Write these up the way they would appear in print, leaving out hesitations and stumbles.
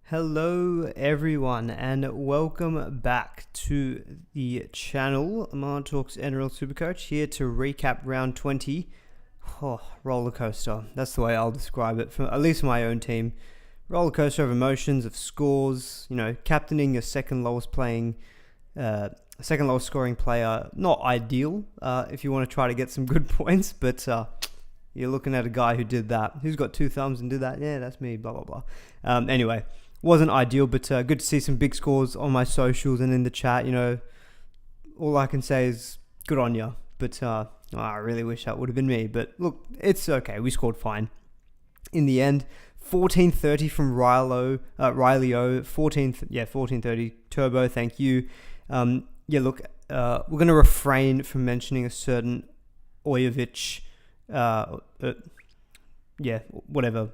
Hello everyone and welcome back to the channel. Amar Talks NRL SuperCoach here to recap round 20. Roller coaster. That's the way I'll describe it, for at least my own team. Roller coaster of emotions, of scores, captaining your second lowest scoring player. Not ideal if you want to try to get some good points, but you're looking at a guy who did that. Who's got two thumbs and did that? Yeah, that's me, blah, blah, blah. Anyway. Wasn't ideal, but good to see some big scores on my socials and in the chat. All I can say is good on you. But I really wish that would have been me. But look, it's okay. We scored fine. In the end, 1430 from Riley O. 1430 Turbo. Thank you. We're going to refrain from mentioning a certain Ojovic. Whatever.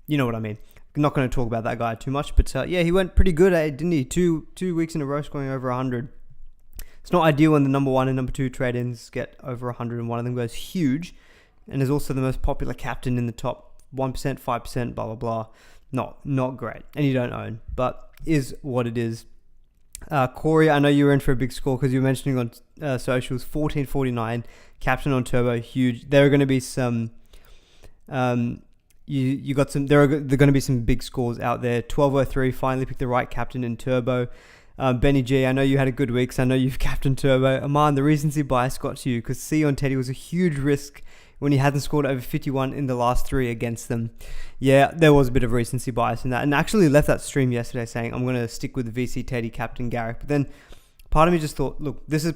You know what I mean. I'm not going to talk about that guy too much, but he went pretty good, didn't he? Two weeks in a row scoring over 100. It's not ideal when the number one and number two trade-ins get over 100 and one of them goes huge, and is also the most popular captain in the top 1%, 5%, blah, blah, blah. Not great, and you don't own, but is what it is. Corey, I know you were in for a big score because you were mentioning on socials, 1449, captain on Turbo, huge. There are going to be some... You got some. There are going to be some big scores out there. 1203 finally picked the right captain in Turbo. Benny G, I know you had a good week, so I know you've captained Turbo. Aman, the recency bias got to you because C on Teddy was a huge risk when he hadn't scored over 51 in the last three against them. Yeah, there was a bit of recency bias in that, and I actually left that stream yesterday saying I'm going to stick with the VC Teddy captain Garrick. But then part of me just thought, look, this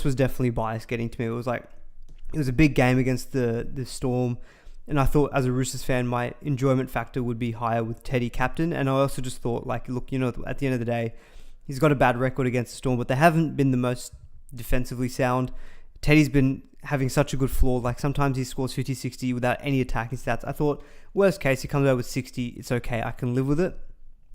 was definitely bias getting to me. It was a big game against the Storm. And I thought, as a Roosters fan, my enjoyment factor would be higher with Teddy captain. And I also just thought, at the end of the day, he's got a bad record against the Storm, but they haven't been the most defensively sound. Teddy's been having such a good floor. Sometimes he scores 50, 60 without any attacking stats. I thought, worst case, he comes out with 60. It's okay. I can live with it.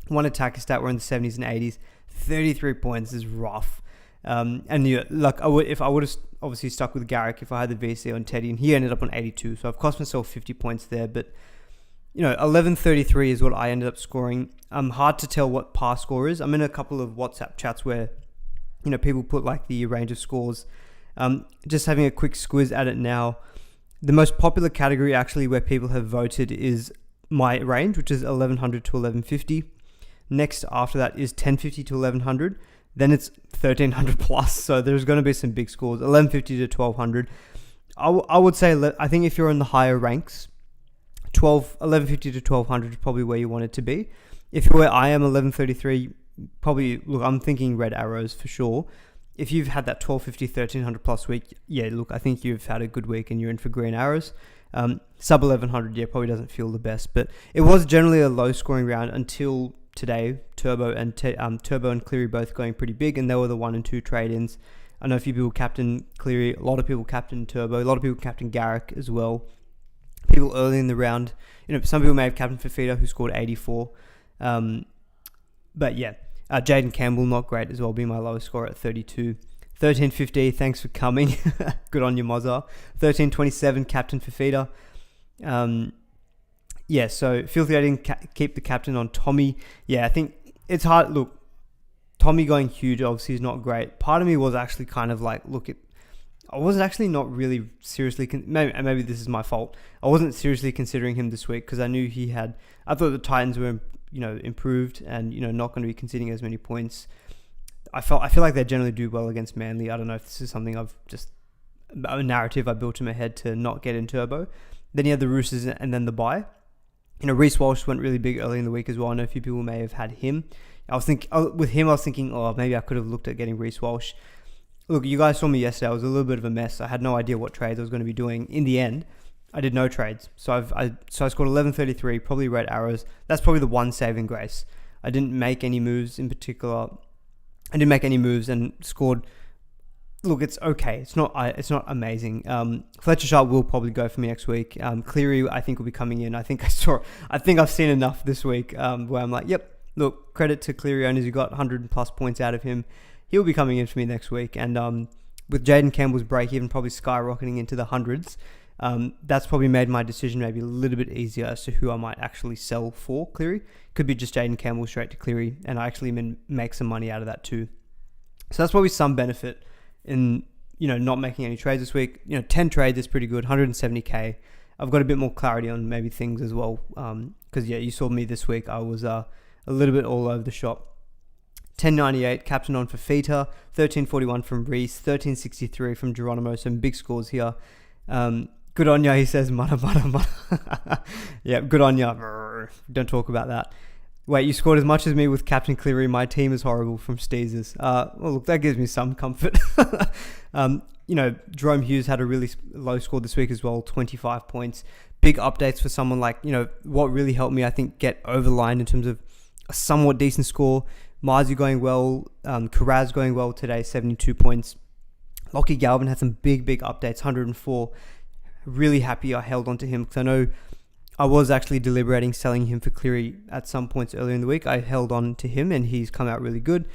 One attacking stat, we're in the 70s and 80s. 33 points is rough. I would have obviously stuck with Garrick if I had the VC on Teddy, and he ended up on 82, so I've cost myself 50 points there. But 1133 is what I ended up scoring. Hard to tell what par score is. I'm in a couple of WhatsApp chats where people put the range of scores. Just having a quick squiz at it now. The most popular category actually where people have voted is my range, which is 1100 to 1150. Next after that is 1050 to 1100. Then it's 1300 plus, so there's going to be some big scores. 1150 to 1200. I would say, I think if you're in the higher ranks, 1150 to 1200 is probably where you want it to be. If you're where I am, 1133, probably, look, I'm thinking red arrows for sure. If you've had that 1250, 1300 plus week, I think you've had a good week and you're in for green arrows. Sub 1100, probably doesn't feel the best, but it was generally a low scoring round until today. Turbo and Cleary both going pretty big, and they were the 1 and 2 trade-ins. I know a few people captain Cleary, a lot of people captain Turbo, a lot of people captain Garrick as well. People early in the round, some people may have captained Fafita, who scored 84. Jaden Campbell, not great as well, being my lowest score at 32. 1350, thanks for coming. Good on you, Mozza. 1327, captain Fafita. So filthy I didn't keep the captain on Tommy. I think it's hard. Look, Tommy going huge obviously is not great. Part of me was actually kind of I wasn't actually not really seriously, maybe this is my fault. I wasn't seriously considering him this week because I knew I thought the Titans were, improved and, not going to be conceding as many points. I feel like they generally do well against Manly. I don't know if this is something a narrative I built in my head to not get in Turbo. Then you had the Roosters and then the bye. Reece Walsh went really big early in the week as well. I know a few people may have had him. I was thinking, maybe I could have looked at getting Reece Walsh. Look, you guys saw me yesterday. I was a little bit of a mess. I had no idea what trades I was going to be doing. In the end, I did no trades. So I scored 1133, probably red arrows. That's probably the one saving grace. I didn't make any moves in particular. I didn't make any moves and scored. Look, it's okay. It's not amazing. Fletcher Sharp will probably go for me next week. Cleary, I think, will be coming in. I think I've seen enough this week where I'm like, yep. Look, credit to Cleary owners. You got 100 plus points out of him. He'll be coming in for me next week. And with Jaden Campbell's break even probably skyrocketing into the hundreds, That's probably made my decision maybe a little bit easier as to who I might actually sell for Cleary. Could be just Jaden Campbell straight to Cleary, and I actually make some money out of that too. So that's probably some benefit in, not making any trades this week. 10 trades is pretty good, 170k. I've got a bit more clarity on maybe things as well. Because you saw me this week. I was a little bit all over the shop. 1098, captain on for Feta. 1341 from Reese. 1363 from Geronimo. Some big scores here. Good on ya, he says. Mana. Yeah, good on ya. Don't talk about that. Wait, you scored as much as me with Captain Cleary. My team is horrible from Steezers. Well, look, that gives me some comfort. Jerome Hughes had a really low score this week as well, 25 points. Big updates for someone like, what really helped me, I think, get over the line in terms of a somewhat decent score. Marzi going well, Karaz going well today, 72 points. Lockie Galvin had some big updates, 104. Really happy I held on to him because I know I was actually deliberating selling him for Cleary at some points earlier in the week. I held on to him and he's come out really good.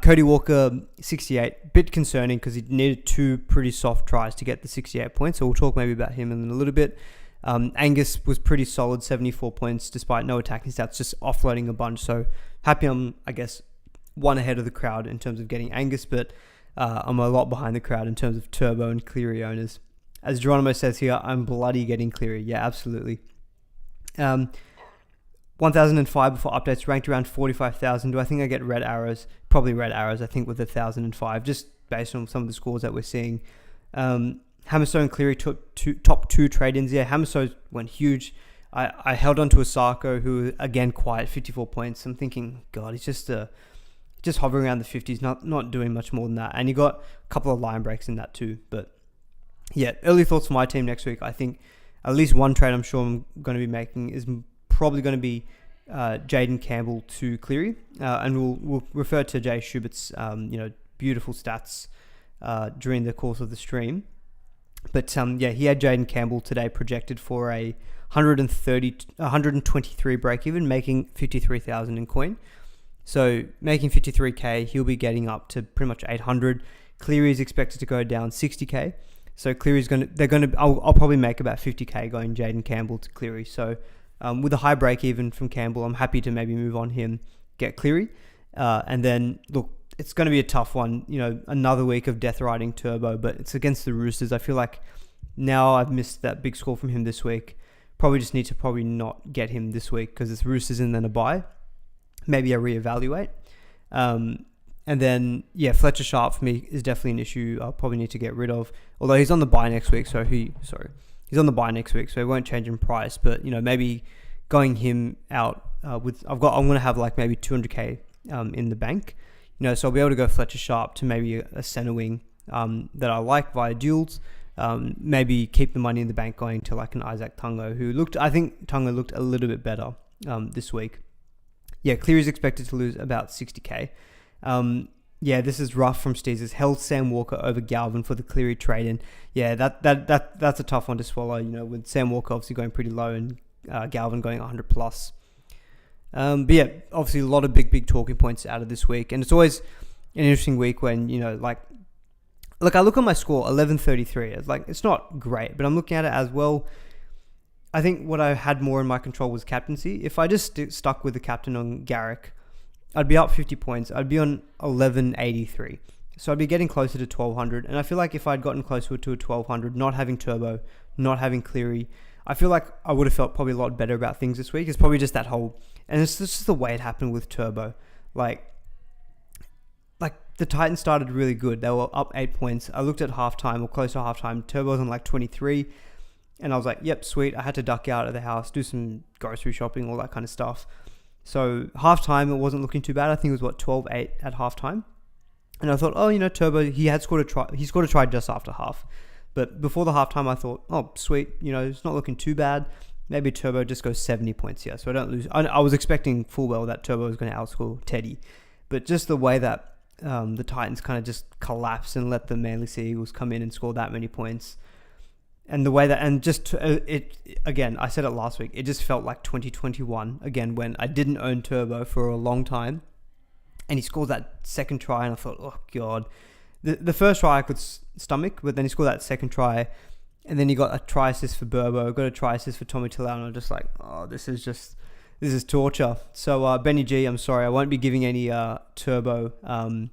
Cody Walker, 68. Bit concerning because he needed 2 pretty soft tries to get the 68 points. So we'll talk maybe about him in a little bit. Angus was pretty solid, 74 points despite no attacking stats, just offloading a bunch. So happy I'm, I guess, one ahead of the crowd in terms of getting Angus, but I'm a lot behind the crowd in terms of Turbo and Cleary owners. As Geronimo says here, I'm bloody getting Cleary. Yeah, absolutely. 1005 before updates, ranked around 45,000. Do I think I get red arrows? Probably red arrows, I think, with 1,005, just based on some of the scores that we're seeing. Hammerstone and Cleary top 2 trade-ins. Yeah, Hammerstone went huge. I held on to Osako, who, again, quiet, 54 points. I'm thinking, God, he's just hovering around the 50s, not doing much more than that. And he got a couple of line breaks in that too. But yeah, early thoughts for my team next week. I think at least one trade I'm sure I'm going to be making is probably going to be Jaden Campbell to Cleary. And we'll refer to Jay Schubert's beautiful stats during the course of the stream. But he had Jaden Campbell today projected for a 123 break even, making 53,000 in coin. So making 53k, he'll be getting up to pretty much 800. Cleary is expected to go down 60k. So Cleary's I'll probably make about 50k going Jaden Campbell to Cleary. So with a high break even from Campbell, I'm happy to maybe move on him, get Cleary. And then look, it's going to be a tough one, another week of death riding Turbo, but it's against the Roosters. I feel like now I've missed that big score from him this week. Probably just need to not get him this week because it's Roosters and then a bye. Maybe I reevaluate. And then, Fletcher Sharp for me is definitely an issue I'll probably need to get rid of. Although he's on the bye next week, so he's on the bye next week, so it won't change in price. But, maybe going him out I'm going to have like maybe 200k in the bank. So I'll be able to go Fletcher Sharp to maybe a center wing that I like via duels. Maybe keep the money in the bank going to like an Isaac Tungo, I think Tungo looked a little bit better this week. Yeah, Cleary's expected to lose about 60k. This is rough from Steezers. Held Sam Walker over Galvin for the Cleary trade-in. Yeah, that's a tough one to swallow, with Sam Walker obviously going pretty low and Galvin going 100 plus. Obviously a lot of big talking points out of this week. And it's always an interesting week when, look, I look at my score, 1133. It's not great, but I'm looking at it as well. I think what I had more in my control was captaincy. If I just stuck with the captain on Garrick, I'd be up 50 points. I'd be on 1183. So I'd be getting closer to 1200. And I feel like if I'd gotten closer to a 1200, not having Turbo, not having Cleary, I feel like I would have felt probably a lot better about things this week. It's probably just that whole, and it's just the way it happened with Turbo. Like the Titans started really good. They were up 8 points. I looked at halftime or close to halftime. Turbo was on like 23. And I was like, yep, sweet. I had to duck out of the house, do some grocery shopping, all that kind of stuff. So halftime, it wasn't looking too bad. I think it was 12-8 at halftime. And I thought, Turbo, he scored a try just after half. But before the halftime, I thought, oh, sweet. It's not looking too bad. Maybe Turbo just goes 70 points here, so I don't lose. I was expecting full well that Turbo was going to outscore Teddy. But just the way that the Titans kind of just collapsed and let the Manly Sea Eagles come in and score that many points. And the way that, and just again, I said it last week, it just felt like 2021 again when I didn't own Turbo for a long time, and he scored that second try, and I thought, oh god, the first try I could stomach, but then he scored that second try, And then he got a try assist for Burbo, got a try assist for Tommy Trbojevic. Just like, this is torture. So Benny G, I'm sorry, I won't be giving any Turbo. I'm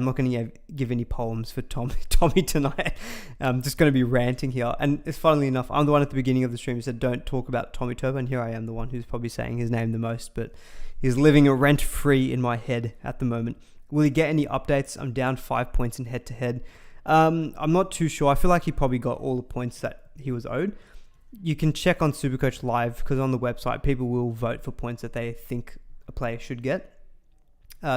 not going to give any poems for Tommy tonight. I'm just going to be ranting here. And it's funnily enough, I'm the one at the beginning of the stream who said don't talk about Tommy Turbo, and here I am, the one who's probably saying his name the most, but he's living rent-free in my head at the moment. Will he get any updates? I'm down 5 points in head-to-head. I'm not too sure. I feel like he probably got all the points that he was owed. You can check on SuperCoach Live, because on the website, people will vote for points that they think a player should get.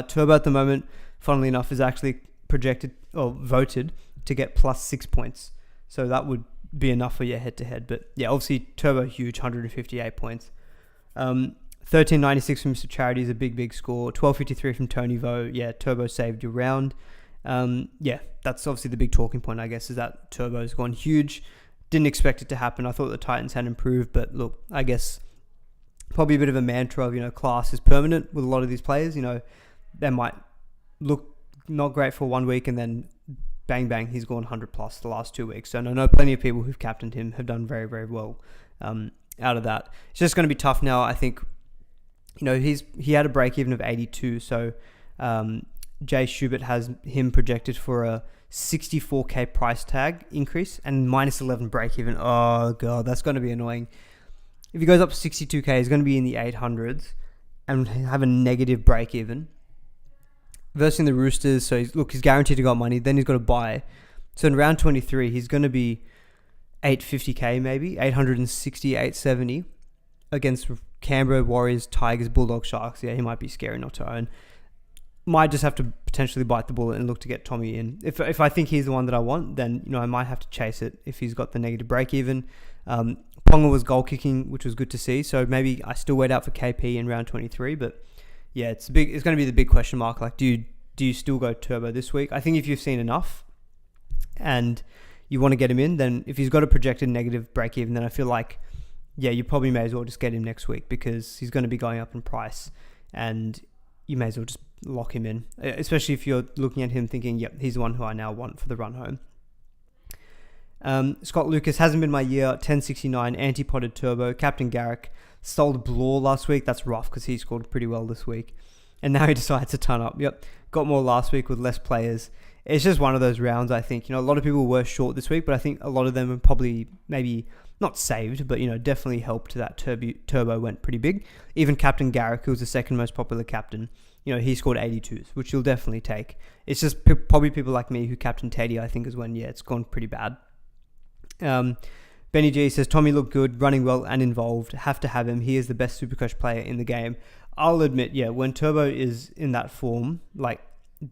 Turbo at the moment, funnily enough, is actually projected or voted to get plus 6 points. So that would be enough for your head-to-head. But yeah, obviously Turbo huge, 158 points. 1396 from Mr. Charity is a big score. 1253 from Tony Vo. Yeah, Turbo saved your round. That's obviously the big talking point, I guess, is that Turbo's gone huge. Didn't expect it to happen. I thought the Titans had improved, but look, I guess probably a bit of a mantra of, class is permanent with a lot of these players. They might look not great for 1 week and then bang, he's gone 100 plus the last 2 weeks. So I know plenty of people who've captained him have done very, very well out of that. It's just going to be tough now. I think, he had a break even of 82. So Jay Schubert has him projected for a 64k price tag increase and minus 11 break even. Oh God, that's going to be annoying. If he goes up to 62k, he's going to be in the 800s and have a negative break even. Versing the Roosters, so he's guaranteed to got money. Then he's got to buy. So in round 23, he's going to be 850k maybe, 860, 870 against Canberra, Warriors, Tigers, Bulldogs, Sharks. Yeah, he might be scary not to own. Might just have to potentially bite the bullet and look to get Tommy in. If I think he's the one that I want, then I might have to chase it if he's got the negative break even. Ponga was goal kicking, which was good to see. So maybe I still wait out for KP in round 23, but. Yeah, it's going to be the big question mark. Like, do you still go Turbo this week? I think if you've seen enough and you want to get him in, then if he's got a projected negative break even, then I feel like, yeah, you probably may as well just get him next week because he's going to be going up in price and you may as well just lock him in, especially if you're looking at him thinking, yep, he's the one who I now want for the run home. Scott Lucas hasn't been my year. 1069, anti-potted Turbo. Captain Garrick stole the Blore last week. That's rough because he scored pretty well this week. And now he decides to ton up. Yep, got more last week with less players. It's just one of those rounds, I think. A lot of people were short this week, but I think a lot of them are probably maybe not saved, but, definitely helped that Turbo went pretty big. Even Captain Garrick, who was the second most popular captain, he scored 82s, which you'll definitely take. It's just probably people like me who captain Teddy, I think, is when, it's gone pretty bad. Benny G says, Tommy looked good, running well and involved. Have to have him. He is the best Supercoach player in the game. I'll admit, when Turbo is in that form,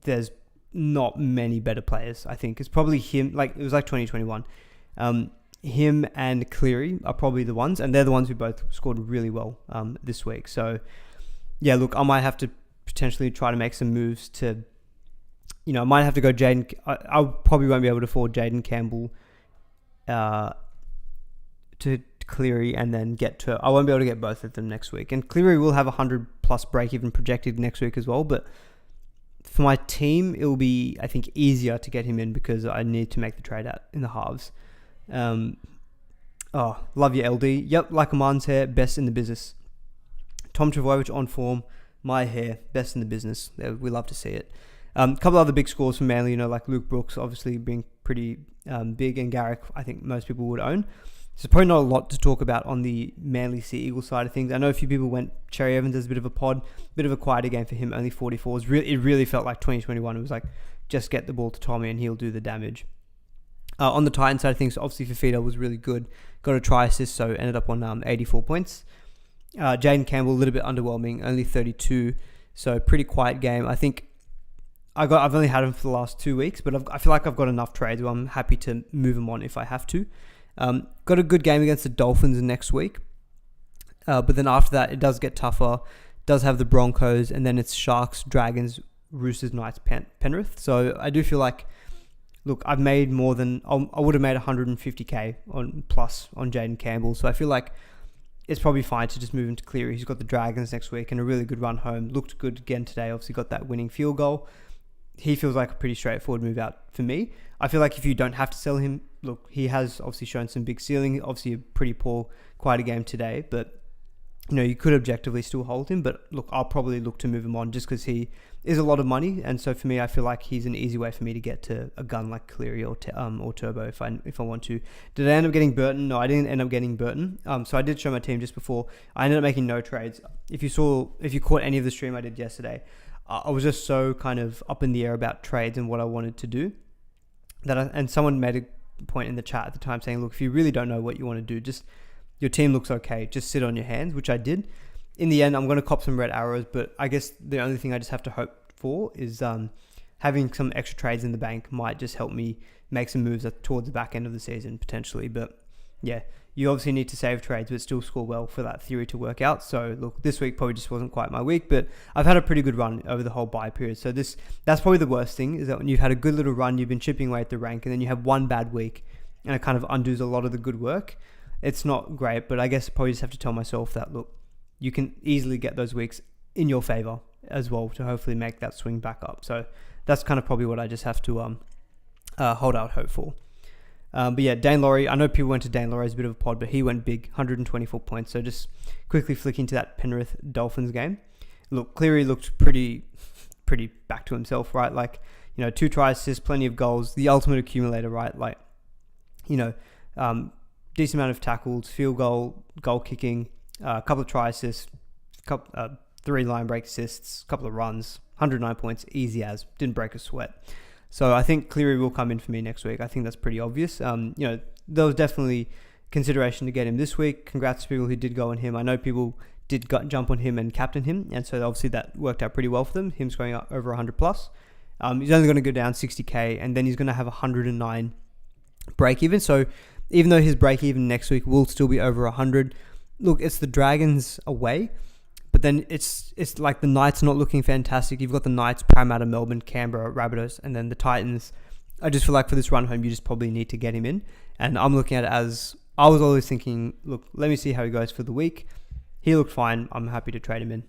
there's not many better players, I think. It's probably him, it was 2021. Him and Cleary are probably the ones, and they're the ones who both scored really well this week. So, yeah, look, I might have to potentially try to make some moves to, I might have to go Jaden. I probably won't be able to afford Jaden Campbell to Cleary and then I won't be able to get both of them next week. And Cleary will have 100 plus break even projected next week as well. But for my team, it will be, I think, easier to get him in because I need to make the trade out in the halves. Love your LD. Yep, like a man's hair, best in the business. Tom Trbojevic on form, my hair, best in the business. We love to see it. A couple other big scores from Manly, like Luke Brooks obviously being pretty big, and Garrick, I think most people would own. So probably not a lot to talk about on the Manly Sea Eagle side of things. I know a few people went Cherry Evans as a bit of a pod, bit of a quieter game for him, only 44s. It really felt like 2021. It was like, just get the ball to Tommy and he'll do the damage. On the Titan side of things, obviously Fafita was really good. Got a try assist, so ended up on 84 points. Jaden Campbell, a little bit underwhelming, only 32. So pretty quiet game. I think I've only had him for the last 2 weeks, but I feel like I've got enough trades where I'm happy to move him on if I have to. Got a good game against the Dolphins next week. But then after that, it does get tougher. Does have the Broncos, and then it's Sharks, Dragons, Roosters, Knights, Penrith. So I do feel like, look, I've made more than, I would have made 150k plus on Jaden Campbell. So I feel like it's probably fine to just move him to Cleary. He's got the Dragons next week and a really good run home. Looked good again today. Obviously got that winning field goal. he feels like a pretty straightforward move out for me. I feel like if you don't have to sell him, look, he has obviously shown some big ceiling, obviously a pretty poor quieter game today, but you could objectively still hold him, but look, I'll probably look to move him on just because he is a lot of money, and so for me, I feel like he's an easy way for me to get to a gun like Cleary or Turbo if I want to. Did I end up getting Burton? No, I didn't end up getting Burton. So I did show my team just before. I ended up making no trades. If you caught any of the stream I did yesterday, I was just so kind of up in the air about trades and what I wanted to do and someone made a point in the chat at the time saying, look, if you really don't know what you want to do, just your team looks okay, just sit on your hands, which I did. In the end, I'm going to cop some red arrows, but I guess the only thing I just have to hope for is having some extra trades in the bank might just help me make some moves towards the back end of the season, potentially. But yeah, you obviously need to save trades, but still score well for that theory to work out. So look, this week probably just wasn't quite my week, but I've had a pretty good run over the whole bye period. So that's probably the worst thing, is that when you've had a good little run, you've been chipping away at the rank, and then you have one bad week, and it kind of undoes a lot of the good work. It's not great, but I guess I probably just have to tell myself that, look, you can easily get those weeks in your favor as well to hopefully make that swing back up. So that's kind of probably what I just have to hold out hope for. But yeah, Dane Laurie, I know people went to Dane Laurie as a bit of a pod, but he went big, 124 points. So just quickly flicking to that Penrith Dolphins game. Look, Cleary looked pretty back to himself, right? Like, 2 tries, assists, plenty of goals, the ultimate accumulator, right? Like, decent amount of tackles, field goal kicking, a couple of try assists, 3 line break assists, a couple of runs, 109 points, easy as, didn't break a sweat. So I think Cleary will come in for me next week. I think that's pretty obvious. There was definitely consideration to get him this week. Congrats to people who did go on him. I know people did jump on him and captain him, and so obviously that worked out pretty well for them. Him scoring up over 100 plus. He's only going to go down 60k, and then he's going to have 109 break even. So even though his break even next week will still be over 100, look, it's the Dragons away, but then it's like the Knights not looking fantastic. You've got the Knights, Parramatta, Melbourne, Canberra, Rabbitohs, and then the Titans. I just feel like for this run home, you just probably need to get him in. And I'm looking at it as, I was always thinking, look, let me see how he goes for the week. He looked fine. I'm happy to trade him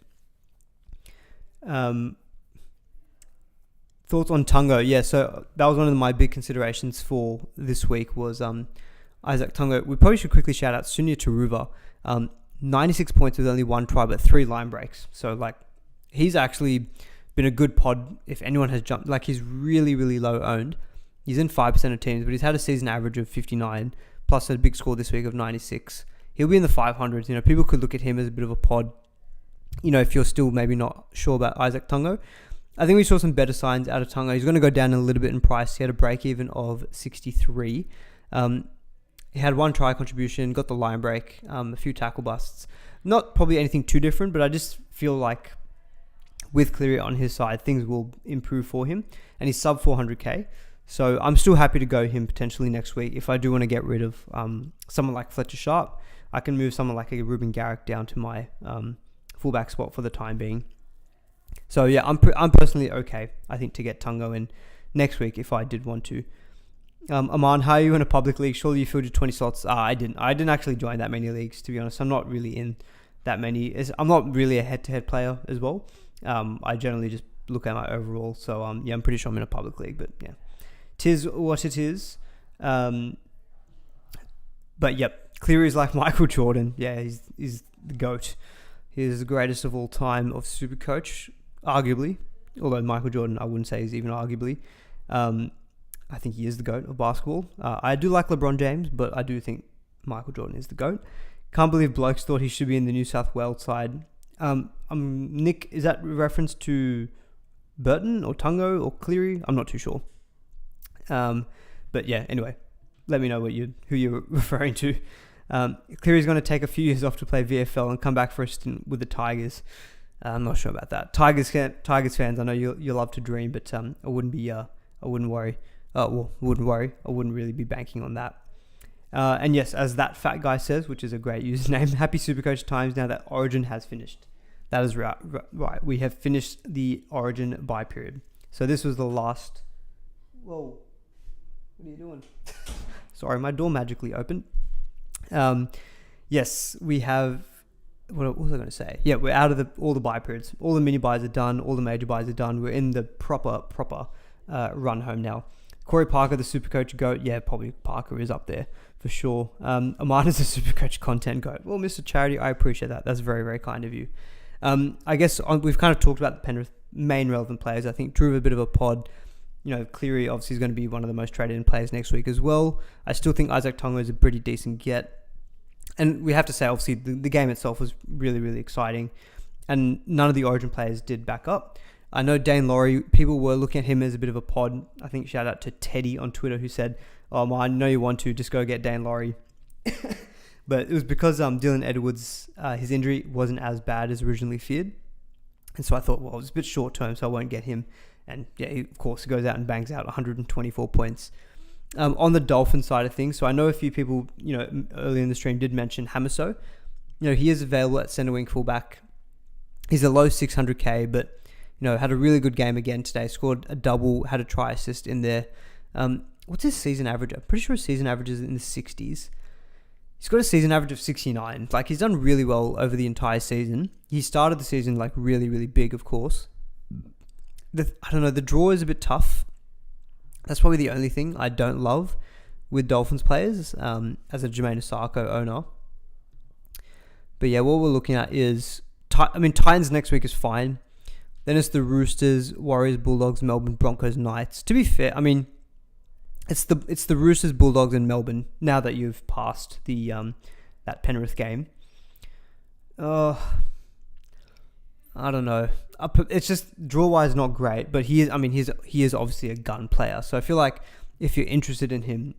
in. Thoughts on Tungo? Yeah, so that was one of my big considerations for this week was Isaac Tungo. We probably should quickly shout out Sunia Taruva. 96 points with only 1 try, but 3 line breaks. So, like, he's actually been a good pod if anyone has jumped. Like, he's really, really low owned. He's in 5% of teams, but he's had a season average of 59, plus a big score this week of 96. He'll be in the 500s. People could look at him as a bit of a pod, if you're still maybe not sure about Isaac Tungo. I think we saw some better signs out of Tungo. He's going to go down a little bit in price. He had a break even of 63. He had 1 try contribution, got the line break, a few tackle busts. Not probably anything too different, but I just feel like with Cleary on his side, things will improve for him. And he's sub 400k. So I'm still happy to go him potentially next week. If I do want to get rid of someone like Fletcher Sharp, I can move someone like a Ruben Garrick down to my fullback spot for the time being. So yeah, I'm personally okay, I think, to get Tungo in next week if I did want to. Aman, how are you in a public league? Surely you filled your 20 slots. I didn't actually join that many leagues, to be honest. I'm not really in that many. I'm not really a head-to-head player as well. I generally just look at my overall. So yeah, I'm pretty sure I'm in a public league, but yeah, 'tis what it is. But yep, Cleary is like Michael Jordan. Yeah, he's the GOAT. He's the greatest of all time of SuperCoach, arguably. Although Michael Jordan, I wouldn't say he's even arguably. I think he is the GOAT of basketball. I do like LeBron James, but I do think Michael Jordan is the GOAT. Can't believe blokes thought he should be in the New South Wales side. Nick, is that reference to Burton or Tungo or Cleary? I'm not too sure. But yeah, anyway, let me know who you're referring to. Cleary's going to take a few years off to play VFL and come back for a stint with the Tigers. I'm not sure about that. Tigers fans, I know you love to dream, but I wouldn't worry. I wouldn't really be banking on that. And yes, as that fat guy says, which is a great username, happy SuperCoach times now that Origin has finished. That is right. We have finished the Origin bye period. So this was the last... Whoa. What are you doing? Sorry, my door magically opened. Yes, we have what was I going to say? Yeah, we're out of all the buy periods. All the mini buys are done. All the major buys are done. We're in the proper run home now. Corey Parker, the SuperCoach GOAT. Yeah, probably Parker is up there for sure. Ahmad is a SuperCoach content GOAT. Well, Mr. Charity, I appreciate that. That's very, very kind of you. I guess we've kind of talked about the Penrith main relevant players. I think drew a bit of a pod. Cleary obviously is going to be one of the most traded in players next week as well. I still think Isaac Tonga is a pretty decent get. And we have to say, obviously, the game itself was really, really exciting. And none of the Origin players did back up. I know Dane Laurie, people were looking at him as a bit of a pod. I think shout out to Teddy on Twitter who said, I know you want to, just go get Dane Laurie. But it was because Dylan Edwards, his injury wasn't as bad as originally feared. And so I thought, well, it was a bit short term, so I won't get him. And yeah, of course, he goes out and bangs out 124 points. On the Dolphins side of things, so I know a few people, early in the stream did mention Hamiso. He is available at centre wing fullback. He's a low 600k, but, had a really good game again today. Scored a double, had a try assist in there. What's his season average? I'm pretty sure his season average is in the 60s. He's got a season average of 69. Like, he's done really well over the entire season. He started the season, really, really big, of course. I don't know, the draw is a bit tough. That's probably the only thing I don't love with Dolphins players as a Jermaine Osako owner. But yeah, what we're looking at is, Titans next week is fine. Then it's the Roosters, Warriors, Bulldogs, Melbourne, Broncos, Knights. To be fair, it's the Roosters, Bulldogs, and Melbourne now that you've passed the that Penrith game. I don't know. It's just draw-wise not great, but he is obviously a gun player. So I feel like if you're interested in him,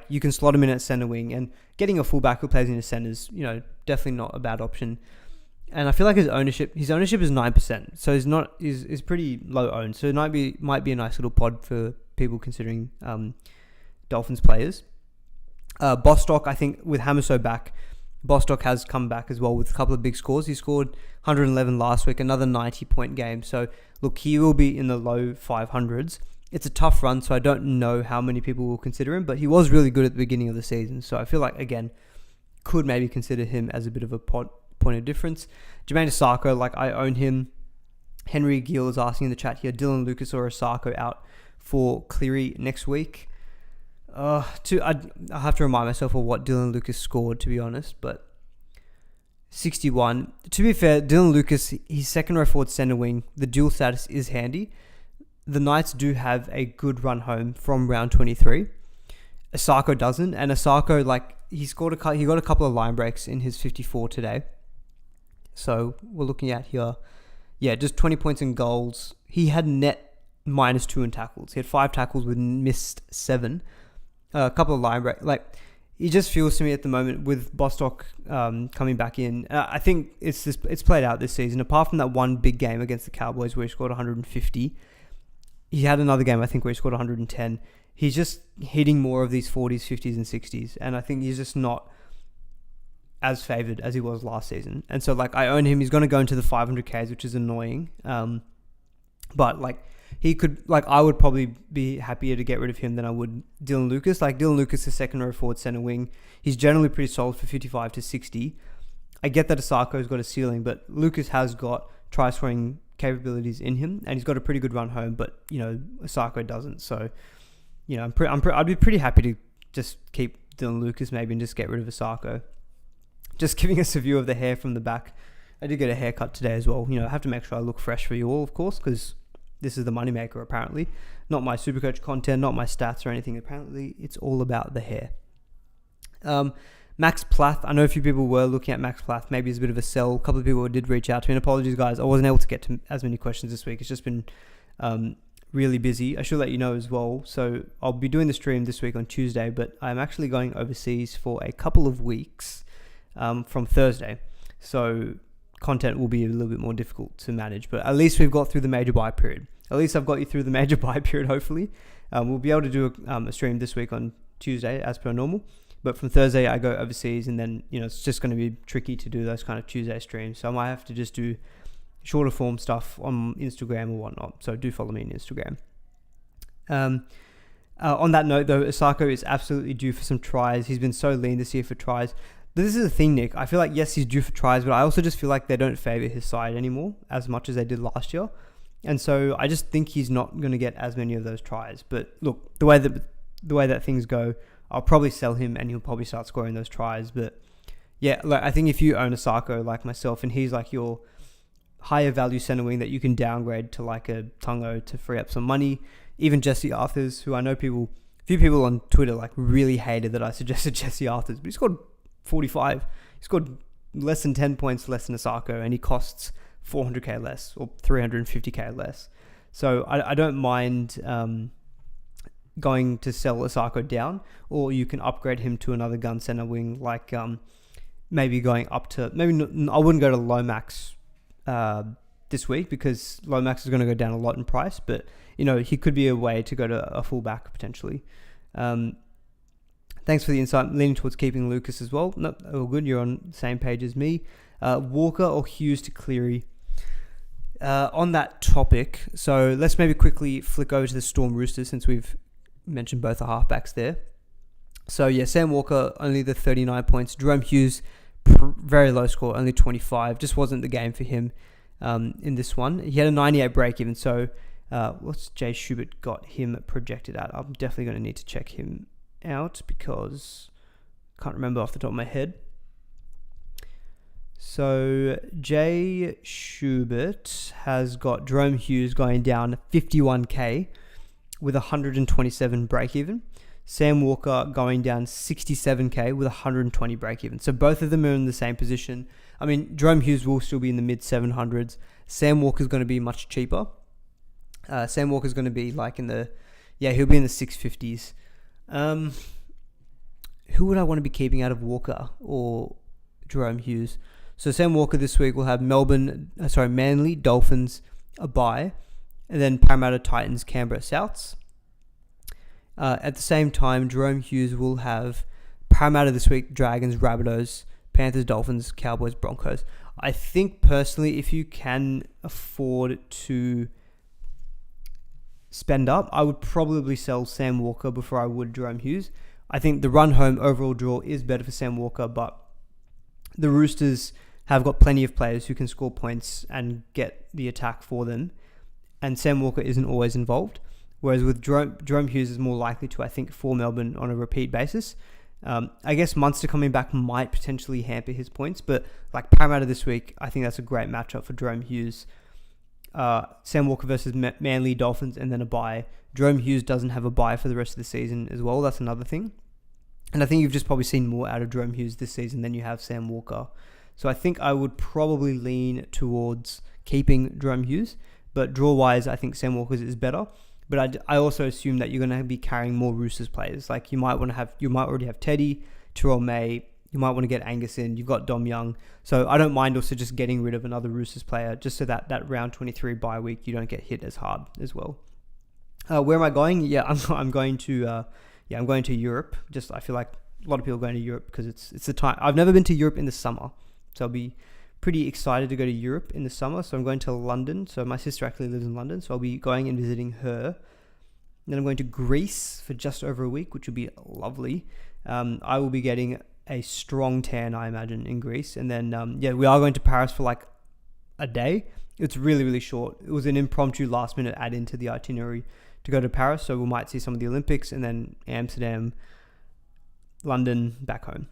you can slot him in at centre wing, and getting a fullback who plays in the centre is, definitely not a bad option. And I feel like his ownership is 9%, so he's pretty low owned. So it might be a nice little pod for people considering Dolphins players. Bostock, I think with Hamiso back, Bostock has come back as well with a couple of big scores. He scored 111 last week, another 90-point game. So, look, he will be in the low 500s. It's a tough run, so I don't know how many people will consider him, but he was really good at the beginning of the season. So I feel like, again, could maybe consider him as a bit of a point of difference. Jermaine Osako, I own him. Henry Gill is asking in the chat here, Dylan Lucas or Osako out for Cleary next week? I have to remind myself of what Dylan Lucas scored, to be honest, but 61. To be fair, Dylan Lucas, he's second row forward centre wing. The dual status is handy. The Knights do have a good run home from round 23. Osako doesn't, and Osako, he got a couple of line breaks in his 54 today. So we're looking at here, just 20 points in goals. He had net -2 in tackles. He had 5 tackles with missed 7. A couple of line breaks. It just feels to me at the moment with Bostock coming back in. I think it's played out this season. Apart from that one big game against the Cowboys where he scored 150, he had another game I think where he scored 110. He's just hitting more of these 40s, 50s, and 60s, and I think he's just not as favoured as he was last season. And so I own him. He's going to go into the 500Ks, which is annoying. But he could, I would probably be happier to get rid of him than I would Dylan Lucas. Dylan Lucas is second row forward centre wing. He's generally pretty solid for 55 to 60. I get that Osako's got a ceiling, but Lucas has got try scoring capabilities in him, and he's got a pretty good run home, but, Osako doesn't. So, I'd be pretty happy to just keep Dylan Lucas maybe and just get rid of Osako. Just giving us a view of the hair from the back. I did get a haircut today as well. I have to make sure I look fresh for you all, of course, because this is the moneymaker, apparently. Not my SuperCoach content, not my stats or anything. Apparently, it's all about the hair. Max Plath. I know a few people were looking at Max Plath. Maybe it's a bit of a sell. A couple of people did reach out to me. And apologies, guys. I wasn't able to get to as many questions this week. It's just been really busy. I should let you know as well. So I'll be doing the stream this week on Tuesday, but I'm actually going overseas for a couple of weeks from Thursday. So content will be a little bit more difficult to manage, but at least we've got through the major buy period. At least I've got you through the major buy period, hopefully. We'll be able to do a stream this week on Tuesday as per normal, but from Thursday I go overseas, and then it's just going to be tricky to do those kind of Tuesday streams, so I might have to just do shorter form stuff on Instagram or whatnot. So do follow me on Instagram. On that note though, Osako is absolutely due for some tries. He's been so lean this year for tries. this is the thing, Nick. I feel like, yes, he's due for tries, but I also just feel like they don't favour his side anymore as much as they did last year. And so I just think he's not going to get as many of those tries. But look, the way that things go, I'll probably sell him and he'll probably start scoring those tries. But yeah, like I think if you own a Sarko like myself and he's like your higher value centre wing that you can downgrade to like a Tungo to free up some money, even Jesse Arthurs, who I know a few people on Twitter like really hated that I suggested Jesse Arthurs, but he scored 45. He scored less than 10 points less than a Sarko and he costs 400k less or 350k less. So I don't mind going to sell Osako down, or you can upgrade him to another gun center wing, like maybe going up to, I wouldn't go to Lomax this week because Lomax is going to go down a lot in price, but he could be a way to go to a fullback potentially. Thanks for the insight. Leaning towards keeping Lucas as well. Nope, all good. You're on the same page as me. Walker or Hughes to Cleary. On that topic, so let's maybe quickly flick over to the Storm Roosters since we've mentioned both the halfbacks there. So yeah, Sam Walker, only the 39 points. Jerome Hughes, very low score, only 25. Just wasn't the game for him in this one. He had a 98 break even, so what's Jay Schubert got him projected at? I'm definitely going to need to check him out because I can't remember off the top of my head. So Jay Schubert has got Jerome Hughes going down 51k with 127 break even. Sam Walker going down 67k with 120 break even. So both of them are in the same position. I mean, Jerome Hughes will still be in the mid 700s. Sam Walker's going to be much cheaper. Sam Walker's going to be like he'll be in the 650s. Who would I want to be keeping out of Walker or Jerome Hughes? So Sam Walker this week will have Manly, Dolphins, a bye, and then Parramatta, Titans, Canberra, Souths. At the same time, Jerome Hughes will have Parramatta this week, Dragons, Rabbitohs, Panthers, Dolphins, Cowboys, Broncos. I think personally, if you can afford to spend up, I would probably sell Sam Walker before I would Jerome Hughes. I think the run home overall draw is better for Sam Walker, but the Roosters have got plenty of players who can score points and get the attack for them, and Sam Walker isn't always involved. Whereas with Jerome Hughes is more likely to, I think, for Melbourne on a repeat basis. I guess Munster coming back might potentially hamper his points, but like Parramatta this week, I think that's a great matchup for Jerome Hughes. Sam Walker versus Manly, Dolphins, and then a bye. Jerome Hughes doesn't have a bye for the rest of the season as well. That's another thing. And I think you've just probably seen more out of Jerome Hughes this season than you have Sam Walker. So I think I would probably lean towards keeping Jerome Hughes. But draw-wise, I think Sam Walker's is better. But I also assume that you're going to be carrying more Roosters players. Like you might already have Teddy, Terrell May. You might want to get Angus in. You've got Dom Young. So I don't mind also just getting rid of another Roosters player just so that round 23 bye week you don't get hit as hard as well. Where am I going? Yeah, I'm going to Europe. Just I feel like a lot of people are going to Europe because it's the time. I've never been to Europe in the summer, so I'll be pretty excited to go to Europe in the summer. So I'm going to London. So my sister actually lives in London, so I'll be going and visiting her. And then I'm going to Greece for just over a week, which will be lovely. I will be getting a strong tan, I imagine, in Greece. And then, we are going to Paris for like a day. It's really, really short. It was an impromptu last minute add into the itinerary to go to Paris. So we might see some of the Olympics and then Amsterdam, London, back home.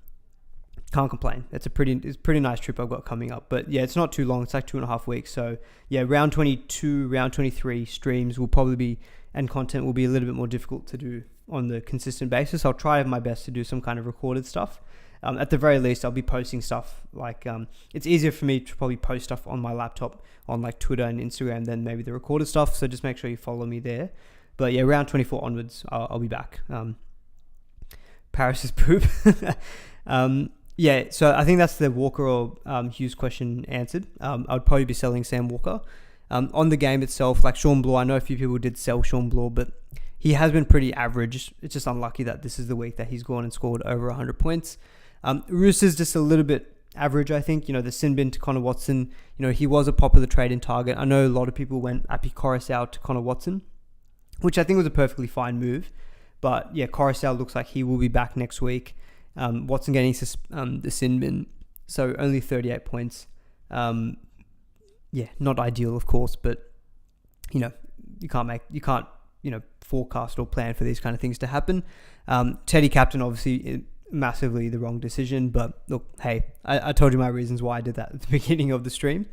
Can't complain. It's a pretty nice trip I've got coming up. But yeah, it's not too long. It's like 2.5 weeks. So yeah, round 22, round 23 streams will probably be, and content will be a little bit more difficult to do on the consistent basis. I'll try my best to do some kind of recorded stuff. At the very least, I'll be posting stuff like, it's easier for me to probably post stuff on my laptop on like Twitter and Instagram than maybe the recorded stuff. So just make sure you follow me there. But yeah, round 24 onwards, I'll be back. Paris is poop. Yeah, so I think that's the Walker or Hughes question answered. I would probably be selling Sam Walker. On the game itself, like Sean Bloor, I know a few people did sell Sean Bloor, but he has been pretty average. It's just unlucky that this is the week that he's gone and scored over 100 points. Roosters just a little bit average, I think. The sin bin to Connor Watson, he was a popular trade in target. I know a lot of people went Api Coruscant to Connor Watson, which I think was a perfectly fine move. But yeah, Coruscant looks like he will be back next week. Watson getting the sin bin, so only 38 points. Not ideal, of course, but you can't forecast or plan for these kind of things to happen. Teddy captain, obviously massively the wrong decision, but look, hey, I told you my reasons why I did that at the beginning of the stream.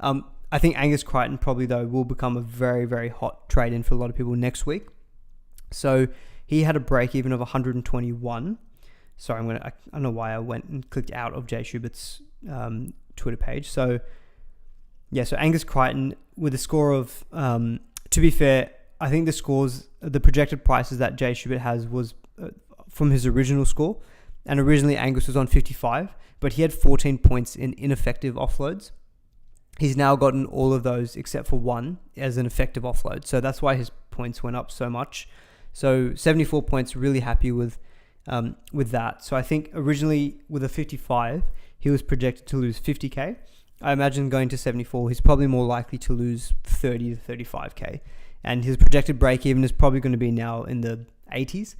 I think Angus Crichton probably though will become a very, very hot trade in for a lot of people next week. So he had a break even of 121. Sorry, I don't know why I went and clicked out of Jay Schubert's Twitter page. So Angus Crichton with a score of, to be fair, I think the projected prices that Jay Schubert has was from his original score. And originally Angus was on 55, but he had 14 points in ineffective offloads. He's now gotten all of those except for one as an effective offload. So that's why his points went up so much. So 74 points, really happy with that. So I think originally with a 55, he was projected to lose 50k. I imagine going to 74, he's probably more likely to lose 30 to 35k. And his projected break even is probably going to be now in the 80s